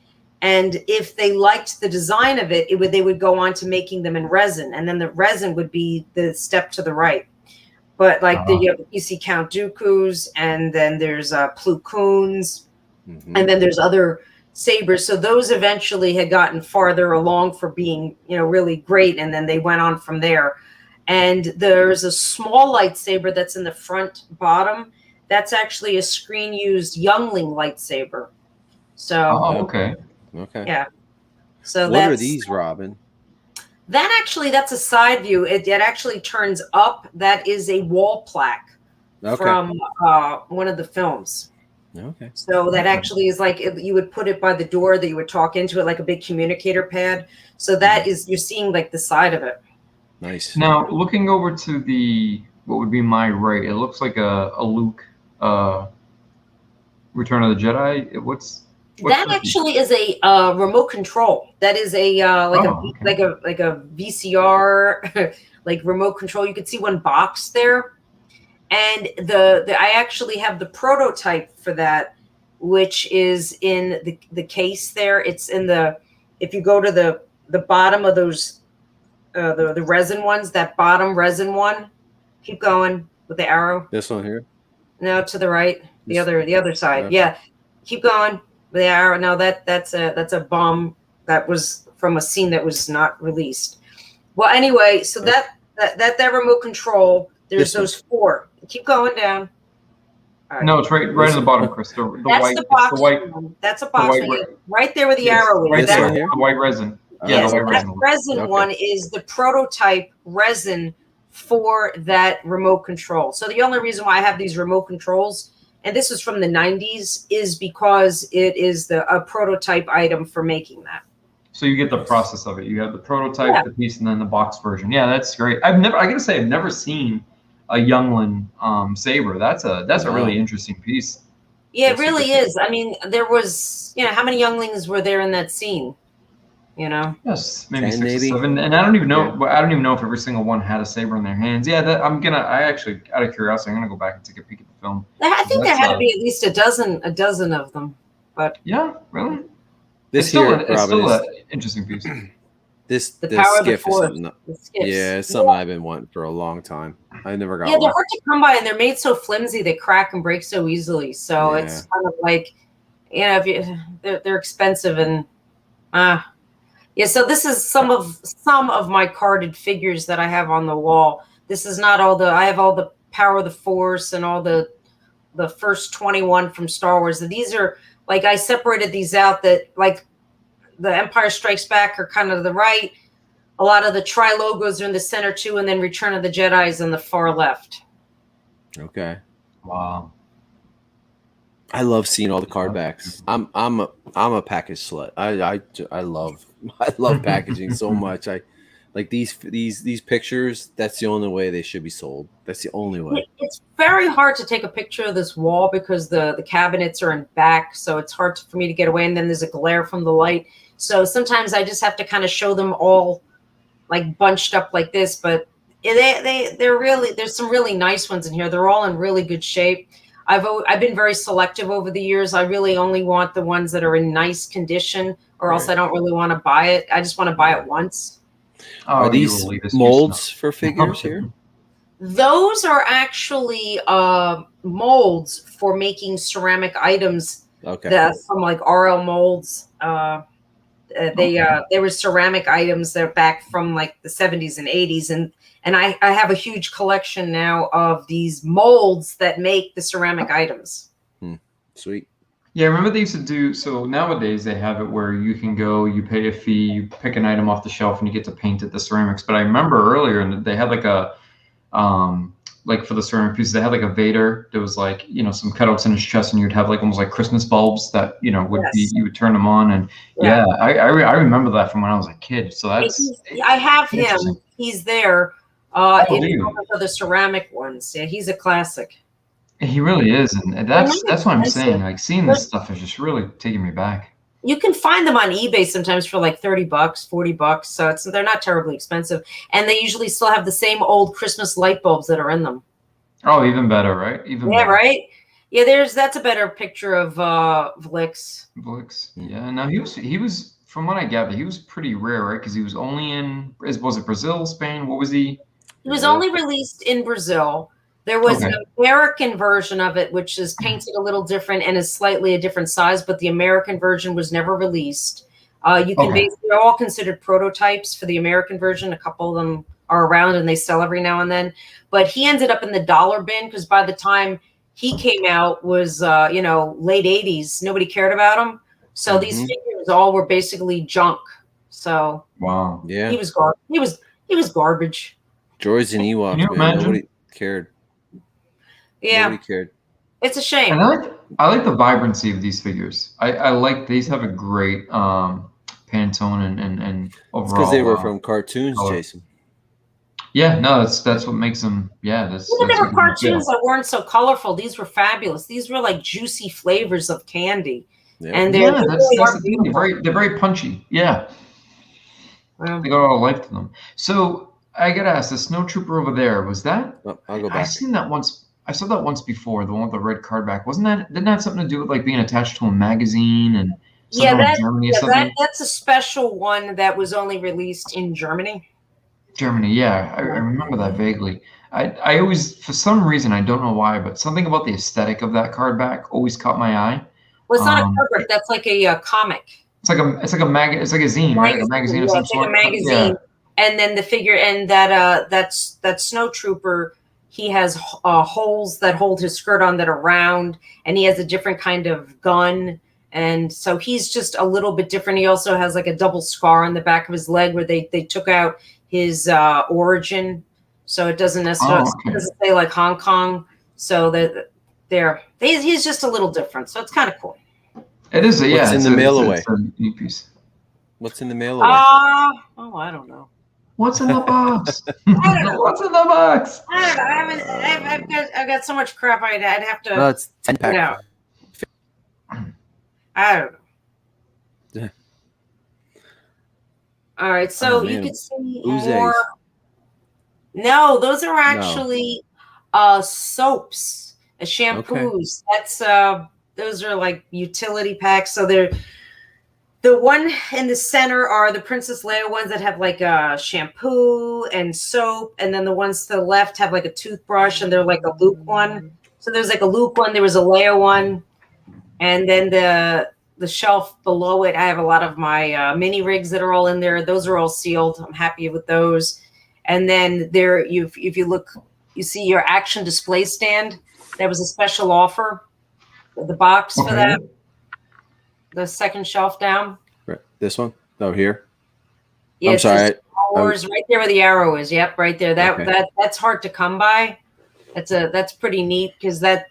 And if they liked the design of it, they would go on to making them in resin, and then the resin would be the step to the right. But like you see Count Dooku's, and then there's Plo Koon's, and then there's other sabers. So those eventually had gotten farther along for being, really great, and then they went on from there. And there's a small lightsaber that's in the front bottom. That's actually a screen-used Youngling lightsaber. So. Oh, okay. Yeah. So what are these, Robin? That's a side view. It actually turns up. That is a wall plaque from one of the films. Okay. So that actually is like you would put it by the door that you would talk into it like a big communicator pad. So that is, you're seeing like the side of it. Nice. Now looking over to what would be my right, it looks like a Luke Return of the Jedi. What's that actually is a remote control. That is a like a VCR like remote control. You could see one box there, and I actually have the prototype for that, which is in the case there. It's in if you go to the bottom of those the resin ones, that bottom resin one. Keep going with the arrow. This one here. No, to the right. The other side. Okay. Yeah, keep going. The arrow. No, that's a bomb that was from a scene that was not released. Well, anyway, so that remote control. There's those 4. Keep going down. Right. No, it's right in the bottom, Chris. The white. The white. That's a box. Right there where the arrow is. Right there. The white resin. Yeah, the white resin one is the prototype resin for that remote control. So the only reason why I have these remote controls, and this is from the 90s, is because it is a prototype item for making that. So you get the process of it. You have the prototype, the piece, and then the box version. Yeah, that's great. I gotta say, I've never seen a youngling saber. That's a really interesting piece. Yeah, it really is. I mean, there was, how many younglings were there in that scene? Yes, maybe 10, 6 or 7, and I don't even know. I don't even know if every single one had a saber in their hands. Yeah, I actually, out of curiosity, I'm gonna go back and take a peek at the film. I think there had to be at least a dozen of them. But yeah, really, it's still an interesting piece. The power of the skiff is force. something. Yeah, it's something I've been wanting for a long time. I never got. Yeah, they're hard to come by, and they're made so flimsy they crack and break so easily. So it's kind of like, they're expensive and yeah. So this is some of my carded figures that I have on the wall. This is not all I have all the power of the force and all the first 21 from Star Wars. These are like, I separated these out that like the Empire Strikes Back are kind of the right. A lot of the tri-logos are in the center too, and then Return of the Jedi is on the far left. Okay. Wow. I love seeing all the card backs. I'm a package slut. I love packaging so much. I like these pictures. That's the only way they should be sold. That's the only way. It's very hard to take a picture of this wall because the cabinets are in back, so it's hard for me to get away. And then there's a glare from the light. So sometimes I just have to kind of show them all like bunched up like this, but they're really, there's some really nice ones in here. They're all in really good shape. I've been very selective over the years. I really only want the ones that are in nice condition, or else I don't really want to buy it. I just want to buy it once. Are these molds for figures here? Those are actually molds for making ceramic items. Okay. From like RL molds. There were ceramic items that are back from like the 70s and 80s, and I have a huge collection now of these molds that make the ceramic items. Sweet. Yeah, I remember they used to do, so nowadays they have it where you can go, you pay a fee, you pick an item off the shelf, and you get to paint it the ceramics. But I remember earlier, and they had like a like for the ceramic pieces, they had like a Vader. There was like, some cutouts in his chest, and you'd have like almost like Christmas bulbs that, would be, you would turn them on. And I remember that from when I was a kid. So that's, I have him. He's there. In one of the ceramic ones. Yeah, he's a classic. He really is. And that's what I'm saying. Like seeing this stuff is just really taking me back. You can find them on eBay sometimes for like $30, $40. So they're not terribly expensive. And they usually still have the same old Christmas light bulbs that are in them. Oh, even better, right? Even better. Right? Yeah, that's a better picture of Vlix. Yeah. Now he was from what I gather, he was pretty rare, right? Because he was only in, was it Brazil, Spain? What was he? He was only released in Brazil. There was an American version of it, which is painted a little different and is slightly a different size, but the American version was never released. They're all considered prototypes for the American version. A couple of them are around and they sell every now and then. But he ended up in the dollar bin because by the time he came out was, late 80s. Nobody cared about him. So these figures all were basically junk. So wow, yeah, he was garbage. Droids and Ewoks, man, nobody cared. Yeah, nobody cared. It's a shame. And I like the vibrancy of these figures. I like these have a great Pantone and overall. Because they were from cartoons, color. Jason. Yeah, no, that's what makes them. Yeah, that's. Well, there were cartoons that weren't so colorful. These were fabulous. These were like juicy flavors of candy, and they're they're very punchy. Yeah, they got a lot of life to them. So I gotta ask, the snowtrooper over there, was that? Oh, I'll go back. I've seen that once. I saw that once before, the one with the red card back. Didn't that have something to do with like being attached to a magazine and Germany or something? That's a special one that was only released in Germany. Germany, yeah. I remember that vaguely. I always, for some reason, I don't know why, but something about the aesthetic of that card back always caught my eye. Well, it's not a card back, that's like a comic. It's like a zine, right? Like a magazine of some sort. Like a magazine. Yeah. And then the figure, and that snowtrooper, he has holes that hold his skirt on that are round, and he has a different kind of gun. And so he's just a little bit different. He also has like a double scar on the back of his leg where they took out his origin. So it doesn't necessarily doesn't say like Hong Kong. So he's just a little different. So it's kind of cool. It is, yeah. It's in the mail away. It's a neat piece. What's in the mail away? I don't know. What's in the box? I don't know. What's in the box? I don't know. I've got so much crap. I'd have to. Oh, it's 10-pack. You know. I don't know. Yeah. All right, so you man. can see Uzes. more. No, those are actually soaps, shampoos. Okay. Those are like utility packs. So they're the one in the center are the Princess Leia ones that have like a shampoo and soap, and then the ones to the left have like a toothbrush, and they're like a Luke one. So there's like a Luke one, there was a Leia one, and then the shelf below it, I have a lot of my mini rigs that are all in there. Those are all sealed. I'm happy with those. And then there, if you look, you see your action display stand. That was a special offer. The box for that. The second shelf down. Right. This one? Oh, here? Yeah, I'm sorry. Right there where the arrow is. Yep, right there. That's hard to come by. That's pretty neat because that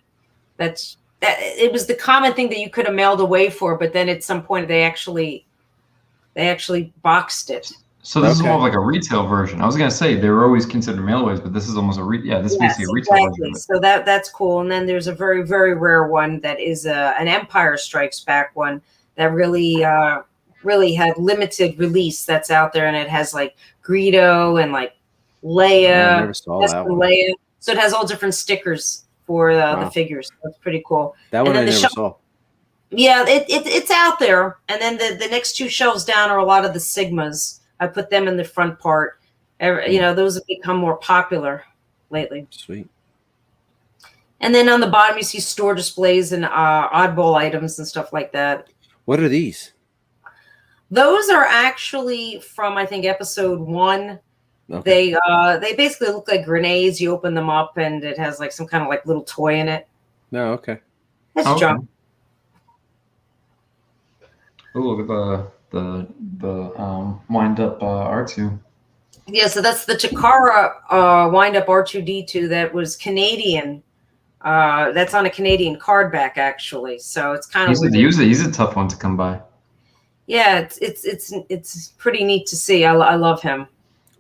it was the common thing that you could have mailed away for, but then at some point they actually boxed it. So this is more of like a retail version. I was gonna say they were always considered mailaways, but this is almost this is basically a retail version. So that's cool. And then there's a very, very rare one that is an Empire Strikes Back one that really had limited release that's out there, and it has like Greedo and like Leia. I never saw that one. Leia. So it has all different stickers for the figures. That's pretty cool. That one I never saw. Yeah, it's out there. And then the next two shelves down are a lot of the Sigmas. I put them in the front part. Those have become more popular lately. Sweet. And then on the bottom, you see store displays and oddball items and stuff like that. What are these? Those are actually from, I think, episode 1. Okay. They basically look like grenades. You open them up, and it has like some kind of like little toy in it. No, okay. That's junk. Oh, look at the wind up R2. Yeah, so that's the Chikara wind up R2D2 that was Canadian. That's on a Canadian card back actually. So it's kind of he's a tough one to come by. Yeah, it's pretty neat to see. I love him.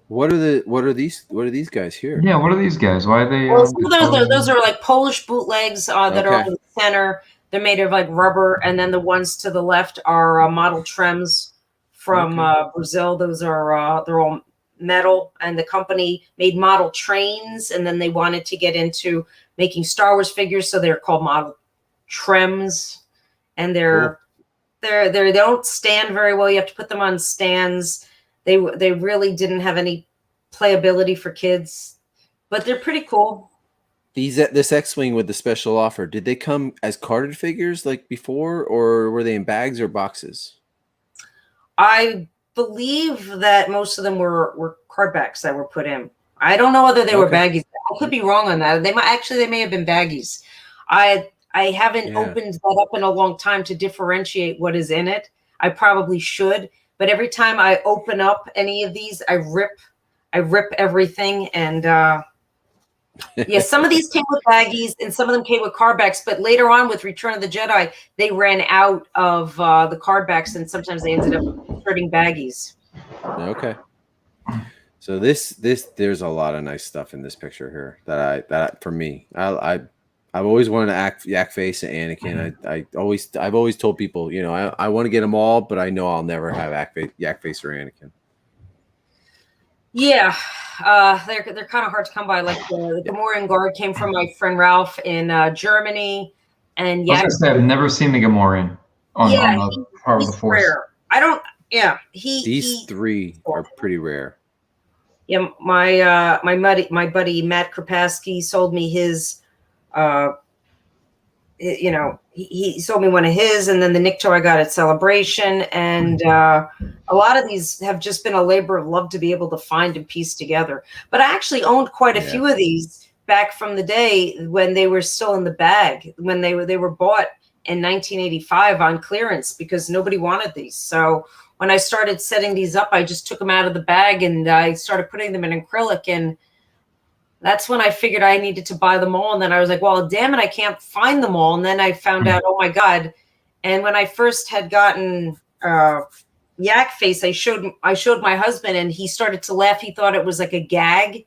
What are these guys here? Yeah, what are these guys? Why are they? Well, those are like Polish bootlegs that are in the center. They're made of like rubber, and then the ones to the left are model Trems from Brazil. Those are they're all metal, and the company made model trains, and then they wanted to get into making Star Wars figures, so they're called model Trems, and they don't stand very well. You have to put them on stands. They really didn't have any playability for kids, but they're pretty cool. This X-Wing with the special offer, did they come as carded figures like before, or were they in bags or boxes? I believe that most of them were card backs that were put in. I don't know whether they were baggies. I could be wrong on that. They may have been baggies. I haven't opened that up in a long time to differentiate what is in it. I probably should, but every time I open up any of these, I rip everything. And some of these came with baggies and some of them came with card backs, but later on with Return of the Jedi, they ran out of the card backs, and sometimes they ended up inserting baggies. Okay. So there's a lot of nice stuff in this picture here that for me, I've always wanted to yak face and Anakin. I've always told people, I want to get them all, but I know I'll never have yak face or Anakin. Yeah, they're kind of hard to come by. Like the Gamorrean guard came from my friend Ralph in Germany, and I've never seen the Gamorrean on the part of the Force. Rare. I don't. Yeah, these three are pretty rare. Yeah, my buddy Matt Krapowski sold me his. He sold me one of his, and then the Nikto I got at Celebration, and a lot of these have just been a labor of love to be able to find and piece together. But I actually owned quite a few of these back from the day when they were still in the bag, when they were bought in 1985 on clearance because nobody wanted these. So when I started setting these up, I just took them out of the bag and I started putting them in acrylic, and that's when I figured I needed to buy them all. And then I was like, well, damn it, I can't find them all. And then I found out, oh my God. And when I first had gotten yak face, I showed my husband, and he started to laugh. He thought it was like a gag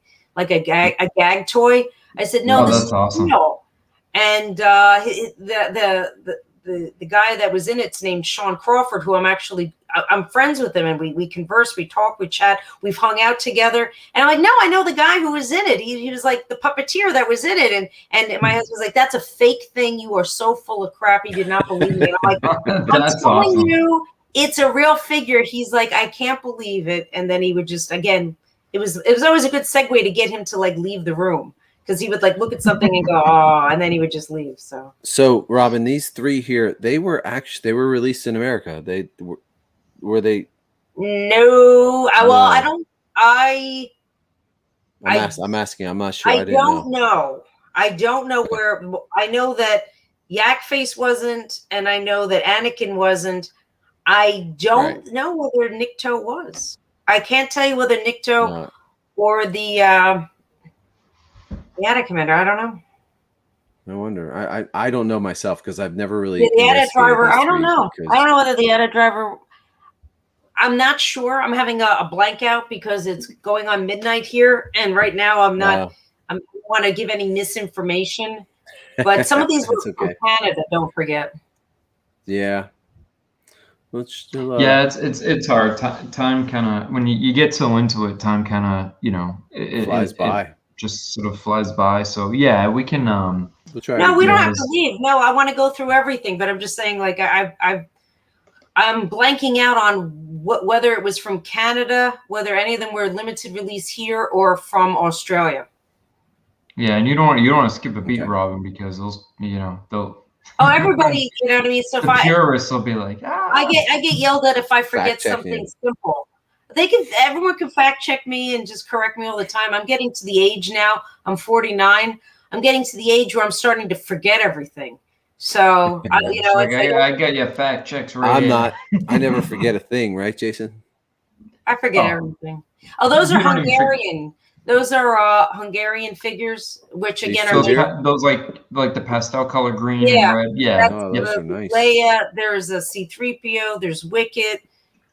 toy. I said, no, this is awesome. real. And the guy that was in it's named Sean Crawford, who I'm friends with him, and we converse, we talk, we chat, we've hung out together. And I'm like, no, I know the guy who was in it. He was like the puppeteer that was in it. And my husband's like, that's a fake thing. You are so full of crap. He did not believe me. And I'm like, I'm telling you, it's a real figure. He's like, I can't believe it. And then he would just, again, it was always a good segue to get him to like leave the room, because he would like look at something and go, oh, and then he would just leave. So Robin, these three here, they were released in America. Were they? No, I'm asking. I'm not sure. I don't know. I don't know where. I know that Yak Face wasn't, and I know that Anakin wasn't. I don't know whether Nikto was. I can't tell you whether Nikto or the Attic Commander. I don't know. No wonder. I don't know myself, because I've never really. The Attic Driver. I don't know. I don't know whether the Attic Driver. I'm not sure. I'm having a blank out because it's going on midnight here, and right now I'm not. I don't want to give any misinformation, but some of these were from Canada. Don't forget. Yeah. Let's still, it's hard. Time kind of, when you get so into it, time kind of, it flies by. It just sort of flies by. So yeah, we can. We'll try. No, we don't have to leave. No, I want to go through everything, but I'm just saying, like I'm blanking out on whether it was from Canada, whether any of them were limited release here or from Australia. Yeah, and you don't want to skip a beat, Robin, because those, they'll. Oh, everybody, you know what I mean? So if purists will be like, I get yelled at if I forget something simple. Everyone can fact check me and just correct me all the time. I'm getting to the age now. I'm 49. I'm getting to the age where I'm starting to forget everything. So, I got your fact checks right. I'm not. I never forget a thing, right, Jason? I forget everything. Oh, those are Hungarian. Those are Hungarian figures, which again are those like the pastel color green and red. Yeah, those are nice. Leia, there's a C-3PO, there's Wicket.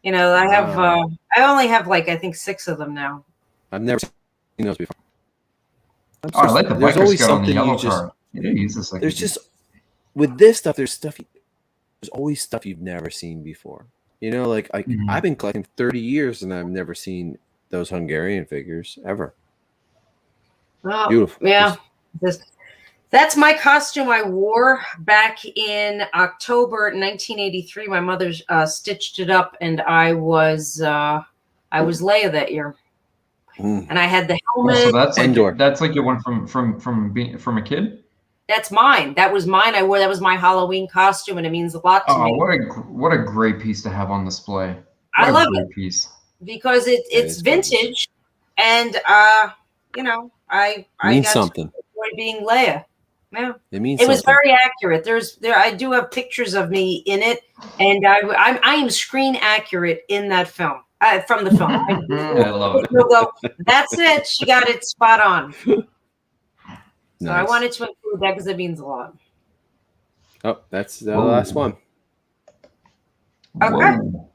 I have I only have like I think 6 of them now. I've never seen those before. I like the There's always something on the yellow card. There's just with this stuff. There's always stuff you've never seen before. I've been collecting 30 years and I've never seen those Hungarian figures ever. Oh, beautiful. Yeah. That's my costume I wore back in October 1983. My mother stitched it up, and I was Leia that year. And I had the helmet. So that's like your one from a kid? That's mine. That was mine. I wore that was my Halloween costume, and it means a lot to me. What a great piece to have on display. I love it because it's vintage, and I means got something. to enjoy being Leia. Yeah, it was very accurate. I do have pictures of me in it, and I am screen accurate in that film. From the film. I love it. That's it. She got it spot on. Nice. So I wanted to include that because it means a lot. Oh, that's the last one. Okay. Whoa.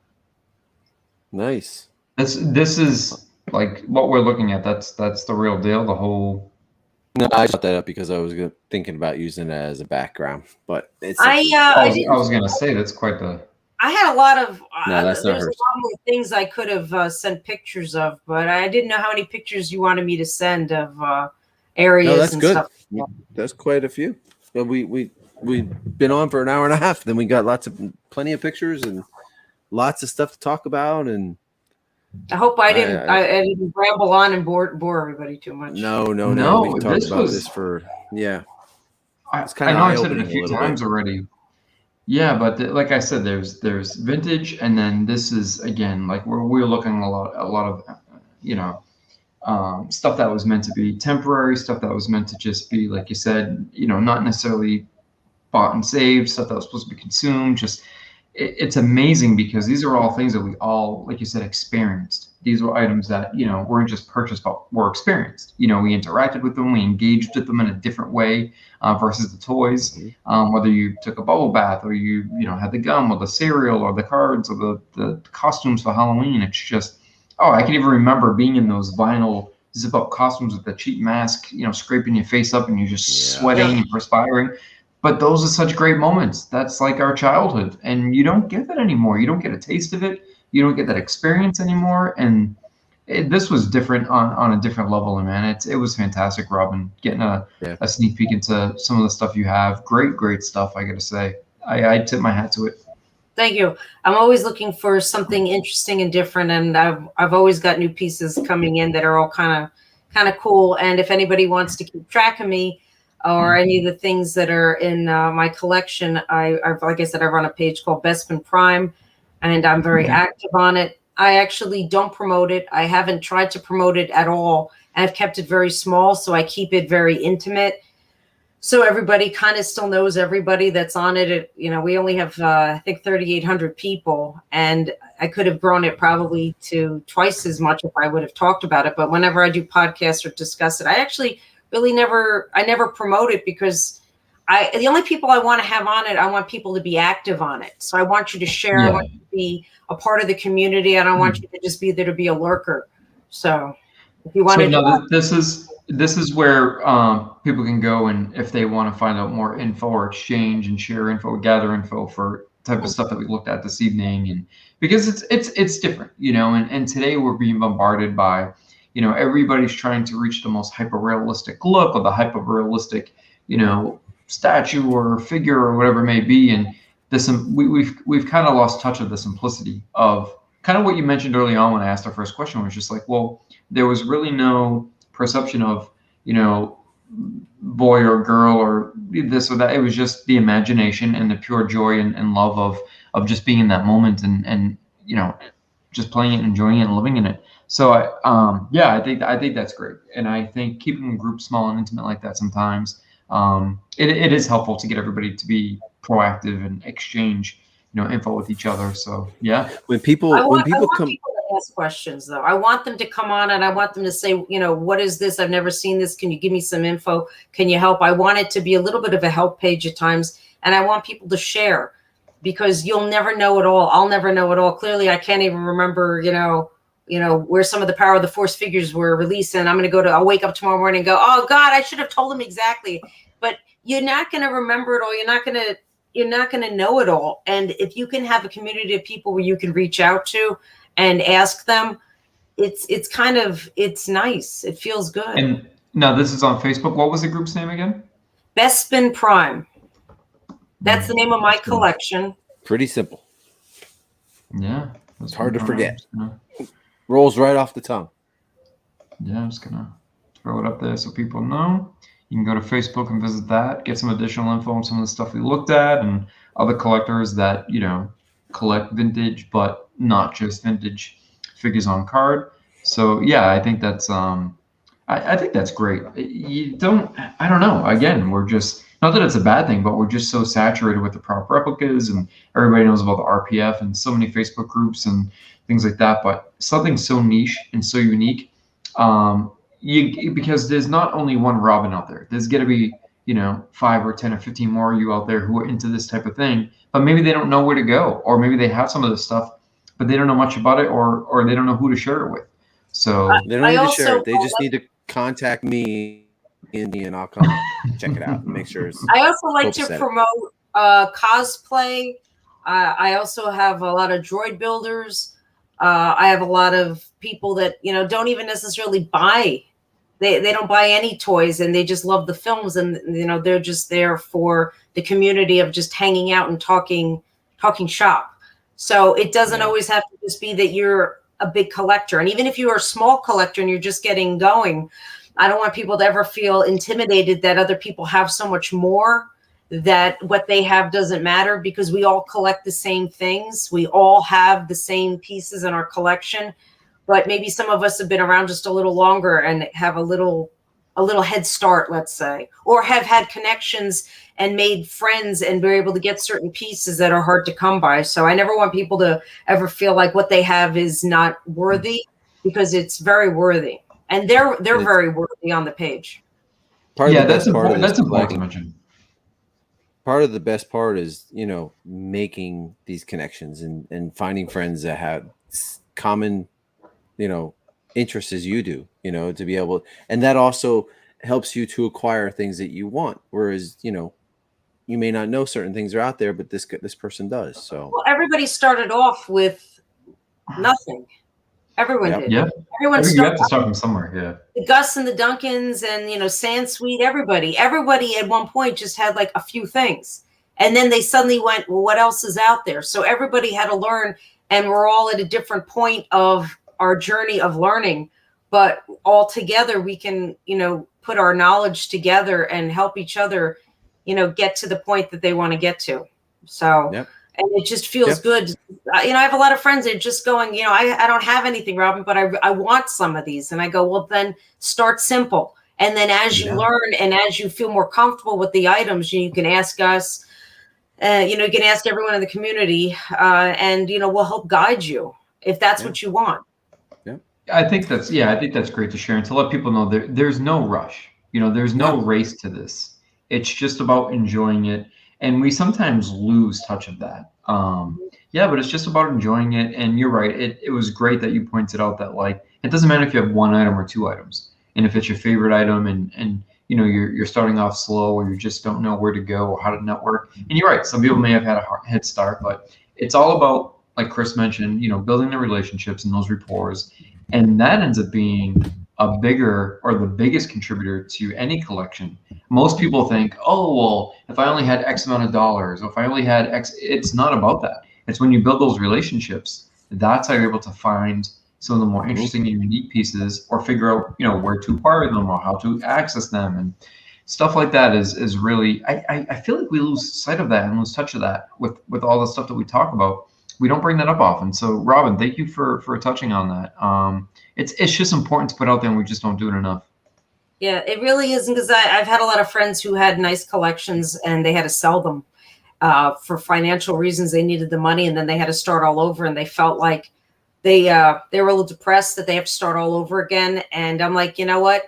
Nice. This is like what we're looking at. That's the real deal. The whole. No, I brought that up because I was thinking about using it as a background, but it's. I was gonna say that's quite the. I had a lot of. No, that's not there's hers. a lot more things I could have sent pictures of, but I didn't know how many pictures you wanted me to send of areas. No, that's and good. Stuff. That's quite a few. But we've been on for an hour and a half. Then we got plenty of pictures and lots of stuff to talk about. And I hope I didn't ramble on and bore everybody too much. No. We've talked about this for It's I know I said it a few times already. Yeah, but like I said, there's vintage, and then this is again like we're looking a lot of stuff that was meant to be temporary, stuff that was meant to just be, like you said, not necessarily bought and saved, stuff that was supposed to be consumed. Just it's amazing because these are all things that we all, like you said, experienced. These were items that, weren't just purchased, but were experienced. We interacted with them, we engaged with them in a different way versus the toys. Whether you took a bubble bath or you had the gum or the cereal or the cards or the costumes for Halloween. It's just, I can even remember being in those vinyl zip-up costumes with the cheap mask, scraping your face up and you're just sweating and perspiring. But those are such great moments. That's like our childhood, and you don't get that anymore. You don't get a taste of it. You don't get that experience anymore. And this was different on a different level, and man, it was fantastic, Robin, getting a sneak peek into some of the stuff you have. Great stuff, I gotta say. I tip my hat to it. Thank you. I'm always looking for something interesting and different, and I've always got new pieces coming in that are all kind of cool. And if anybody wants to keep track of me or any of the things that are in my collection, I've like I said, I run a page called Bespin Prime, and I'm very active on it. I actually don't promote it. I haven't tried to promote it at all. I've kept it very small, so I keep it very intimate. So everybody kind of still knows everybody that's on it. We only have, I think, 3,800 people, and I could have grown it probably to twice as much if I would have talked about it. But whenever I do podcasts or discuss it, I actually really never promote it, because the only people I want to have on it, I want people to be active on it. So I want you to share. I want you to be a part of the community. I don't want you to just be there to be a lurker. So if you want to, this is where people can go, and if they want to find out more info or exchange and share info, gather info for type of stuff that we looked at this evening, and because it's different, and today we're being bombarded by, everybody's trying to reach the most hyper realistic look or the hyper realistic, statue or figure or whatever it may be, and we've kind of lost touch of the simplicity of kind of what you mentioned early on when I asked our first question, was just like, well, there was really no perception of, boy or girl or this or that. It was just the imagination and the pure joy and love of just being in that moment and just playing it and enjoying it and living in it. So I think that's great. And I think keeping a group small and intimate like that sometimes, it is helpful to get everybody to be proactive and exchange, info with each other. So yeah. When people come, ask questions though. I want them to come on and I want them to say, what is this? I've never seen this. Can you give me some info? Can you help? I want it to be a little bit of a help page at times. And I want people to share, because you'll never know it all. I'll never know it all. Clearly, I can't even remember, where some of the Power of the Force figures were released. And I'll wake up tomorrow morning and go, oh God, I should have told them exactly. But you're not going to remember it all. You're not going to know it all. And if you can have a community of people where you can reach out to and ask them, it's nice. It feels good. And now this is on Facebook. What was the group's name again? Bespin Prime. That's the name of my collection. Pretty simple. Yeah. It's hard to forget. Rolls right off the tongue. Yeah, I'm just going to throw it up there so people know. You can go to Facebook and visit that, get some additional info on some of the stuff we looked at and other collectors that, collect vintage, but not just vintage figures on card. So yeah, I think that's I think that's great. I don't know. Again, we're just, not that it's a bad thing, but we're just so saturated with the prop replicas, and everybody knows about the RPF and so many Facebook groups and things like that. But something so niche and so unique, because there's not only one Robin out there. There's going to be 5 or 10 or 15 more of you out there who are into this type of thing, but maybe they don't know where to go, or maybe they have some of this stuff, but they don't know much about it, or they don't know who to share it with. So they don't need to share it. They just need to contact me, and I'll come check it out and make sure it's. I also like to promote cosplay. I also have a lot of droid builders. I have a lot of people that don't even necessarily buy. They don't buy any toys, and they just love the films, and they're just there for the community of just hanging out and talking shop. So it doesn't always have to just be that you're a big collector. And even if you're a small collector and you're just getting going, I don't want people to ever feel intimidated that other people have so much more, that what they have doesn't matter, because we all collect the same things. We all have the same pieces in our collection. But maybe some of us have been around just a little longer and have a little a little head start, let's say, or have had connections and made friends and be able to get certain pieces that are hard to come by. So I never want people to ever feel like what they have is not worthy, because it's very worthy, and they're very worthy on the page. That's important to mention. Part of the best part is, making these connections and finding friends that have common, interests as you do, to be able, and that also helps you to acquire things that you want. Whereas, you may not know certain things are out there, but this person does. So everybody started off with nothing. Everyone did. Yeah. Everyone you have to start from somewhere. Yeah. The Gus and the Duncans and, Sansweet, everybody at one point just had like a few things. And then they suddenly went, well, what else is out there? So everybody had to learn, and we're all at a different point of our journey of learning, but all together we can, put our knowledge together and help each other, get to the point that they want to get to. So, and it just feels good. I have a lot of friends that are just going, I don't have anything, Robin, but I want some of these. And I go, well, then start simple. And then as you learn and as you feel more comfortable with the items, you can ask us, you can ask everyone in the community, and, we'll help guide you if that's what you want. I think that's great to share, and to let people know there's no rush. There's no race to this. It's just about enjoying it. And we sometimes lose touch of that. But it's just about enjoying it. And you're right. It was great that you pointed out that, like, it doesn't matter if you have one item or two items. And if it's your favorite item and you're starting off slow, or you just don't know where to go or how to network. And you're right. Some people may have had a head start, but it's all about, like Chris mentioned, building the relationships and those rapport. And that ends up being a bigger, or the biggest contributor to any collection. Most people think, oh, well, if I only had X amount of dollars, or if I only had X, it's not about that. It's when you build those relationships, that's how you're able to find some of the more interesting and unique pieces, or figure out, where to acquire them or how to access them, and stuff like that is really, I feel like we lose sight of that and lose touch of that with all the stuff that we talk about. We don't bring that up often. So Robin, thank you for touching on that. It's just important to put out there, and we just don't do it enough. Yeah, it really isn't, because I've had a lot of friends who had nice collections and they had to sell them for financial reasons. They needed the money, and then they had to start all over, and they felt like they were a little depressed that they have to start all over again. And I'm like, you know what?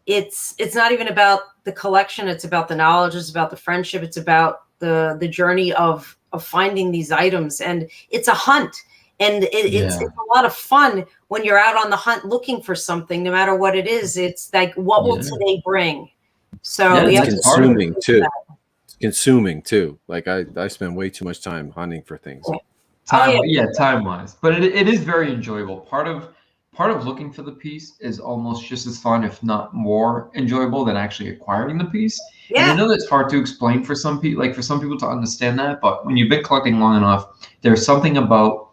It's not even about the collection. It's about the knowledge. It's about the friendship. It's about the journey of finding these items. And it's a hunt. And it's a lot of fun when you're out on the hunt looking for something, no matter what it is. It's like, what will today bring? So it's consuming too. It's consuming too. Like I spend way too much time hunting for things. Time-wise. But it is very enjoyable. Part of looking for the piece is almost just as fun, if not more enjoyable, than actually acquiring the piece. Yeah. And I know that's hard to explain for some people, like for some people to understand that, but when you've been collecting long enough, there's something about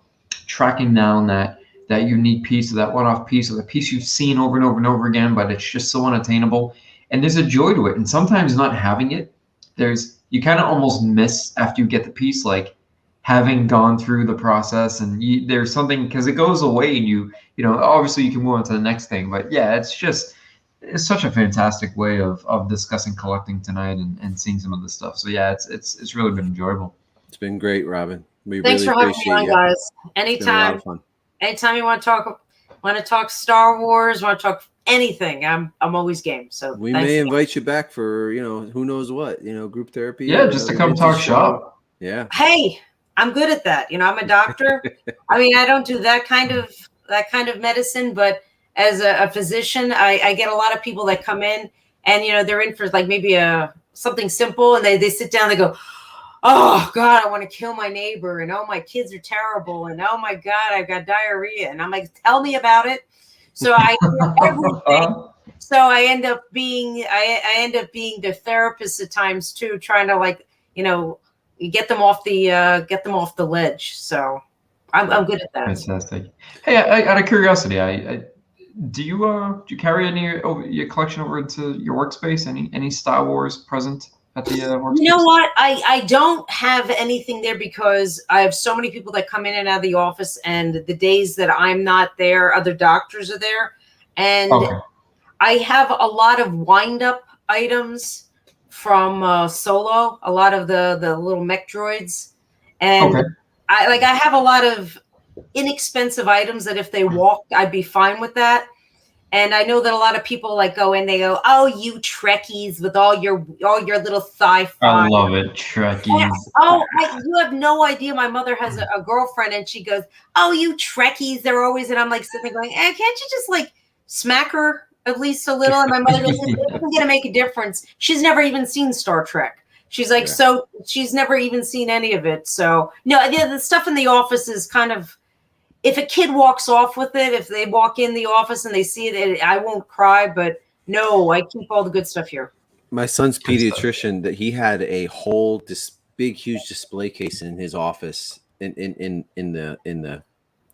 tracking down that unique piece, or that one-off piece, or the piece you've seen over and over and over again, but it's just so unattainable. And there's a joy to it. And sometimes not having it, you kind of almost miss after you get the piece, like having gone through the process, and there's something, because it goes away, and you obviously you can move on to the next thing. But yeah, it's such a fantastic way of discussing collecting tonight and seeing some of this stuff. So yeah, it's really been enjoyable. It's been great, Robin. Thanks really for having me on, guys. Anytime you want to talk Star Wars, want to talk anything, I'm always game. So we may invite you back for who knows what, group therapy. Yeah, just to come talk shop. Yeah. Hey, I'm good at that. I'm a doctor. I mean, I don't do that kind of medicine, but as a physician, I get a lot of people that come in, and they're in for like maybe something simple, and they sit down, they go, oh God, I want to kill my neighbor, and oh, my kids are terrible, and oh my God, I've got diarrhea, and I'm like, tell me about it. So I do everything. So I end up being the therapist at times too, trying to get them off the ledge. So I'm good at that. Fantastic. Hey, out of curiosity, do you carry any of your collection over into your workspace? Any Star Wars present at the workspace? You know what? I don't have anything there, because I have so many people that come in and out of the office, and the days that I'm not there, other doctors are there, and I have a lot of wind-up items from Solo, a lot of the little mech droids, and I have a lot of inexpensive items that if they walked, I'd be fine with that. And I know that a lot of people like go in, they go, "Oh, you Trekkies with all your little sci-fi." I love it, Trekkies. Yeah. Oh, you have no idea. My mother has a girlfriend, and she goes, "Oh, you Trekkies, they're always." And I'm like sitting there going, "Can't you just like smack her at least a little?" And my mother goes, "It's going to make a difference." She's never even seen Star Trek. She's like, so she's never even seen any of it. So no, the stuff in the office is kind of. If a kid walks off with it, if they walk in the office and they see it, I won't cry. But no, I keep all the good stuff here. My son's pediatrician, that he had a whole big, huge display case in his office, in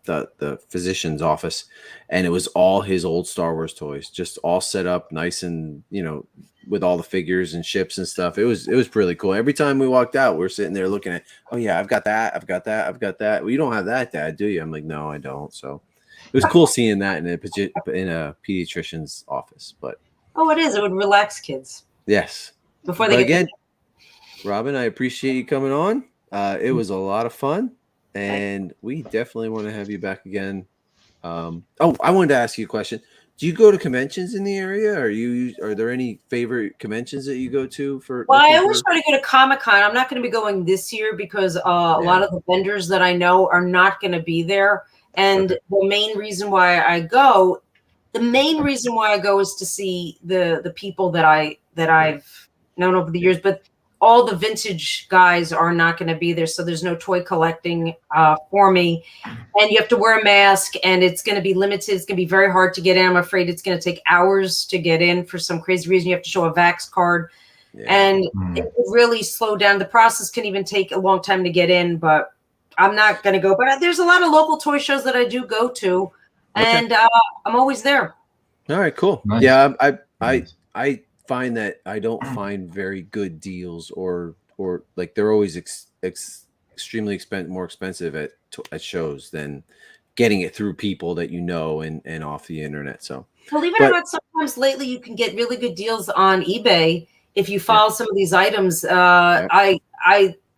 the physician's office, and it was all his old Star Wars toys, just all set up nice and with all the figures and ships and stuff. It was really cool. Every time we walked out, we're sitting there looking at, oh yeah, I've got that. Well, you don't have that, Dad, do you? I'm like, no, I don't. So it was cool seeing that in a pediatrician's office. But it is. It would relax kids. Yes. Before they again, Robin, I appreciate you coming on. It was a lot of fun, and we definitely want to have you back again. I wanted to ask you a question. Do you go to conventions in the area? Are there any favorite conventions that you go to for? Well, I always try to go to Comic-Con. I'm not going to be going this year because a lot of the vendors that I know are not going to be there. And the main reason why I go is to see the people that I've known over the years. But all the vintage guys are not going to be there, so there's no toy collecting for me. And you have to wear a mask, and it's going to be limited. It's going to be very hard to get in. I'm afraid it's going to take hours to get in for some crazy reason. You have to show a Vax card, and it could really slow down. The process can even take a long time to get in, but I'm not going to go. But there's a lot of local toy shows that I do go to, and I'm always there. All right, cool. Nice. Yeah, I find that I don't find very good deals or like they're always extremely more expensive at shows than getting it through people that and off the internet. So believe it or not, sometimes lately you can get really good deals on eBay if you follow some of these items. I'm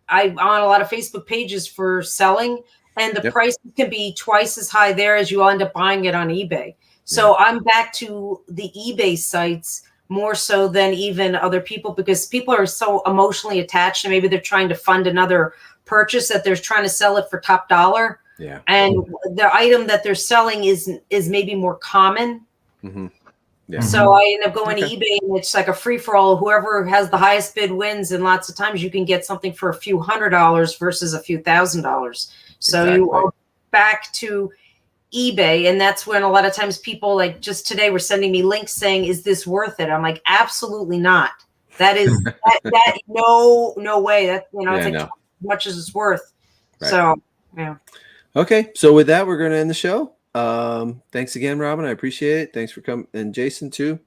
on a lot of Facebook pages for selling, and the price can be twice as high there as you end up buying it on eBay. So I'm back to the eBay sites more so than even other people, because people are so emotionally attached, and maybe they're trying to fund another purchase that they're trying to sell it for top dollar. Yeah. And the item that they're selling is maybe more common. Mm-hmm. Yeah. So I end up going to eBay, and it's like a free for all. Whoever has the highest bid wins, and lots of times you can get something for a few $100s versus a few $1,000s. So you are back to eBay, and that's when a lot of times people, like just today, were sending me links saying, "Is this worth it?" I'm like, absolutely not. That is that no way. That it's like as much as it's worth. Right. So okay, so with that, we're going to end the show. Thanks again, Robin. I appreciate it. Thanks for coming, and Jason too.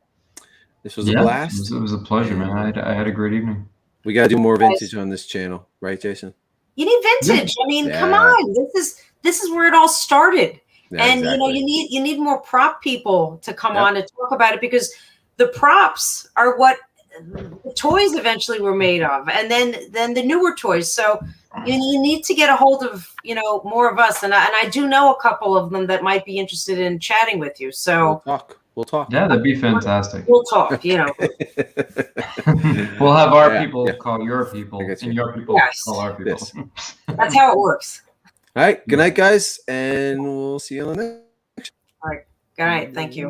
This was a blast. It was a pleasure, man. I had a great evening. We got to do more vintage on this channel, right, Jason? You need vintage. I mean, come on. This is where it all started. Yeah, and you need more prop people to come on and talk about it, because the props are what the toys eventually were made of, and then the newer toys. So you need to get a hold of more of us, and I do know a couple of them that might be interested in chatting with you. So we'll talk. Yeah, that'd be fantastic. We'll talk. We'll have our people call your people, and your people call our people. Yes. That's how it works. All right. Good night, guys, and we'll see you on the next. All right. Good night. Thank you.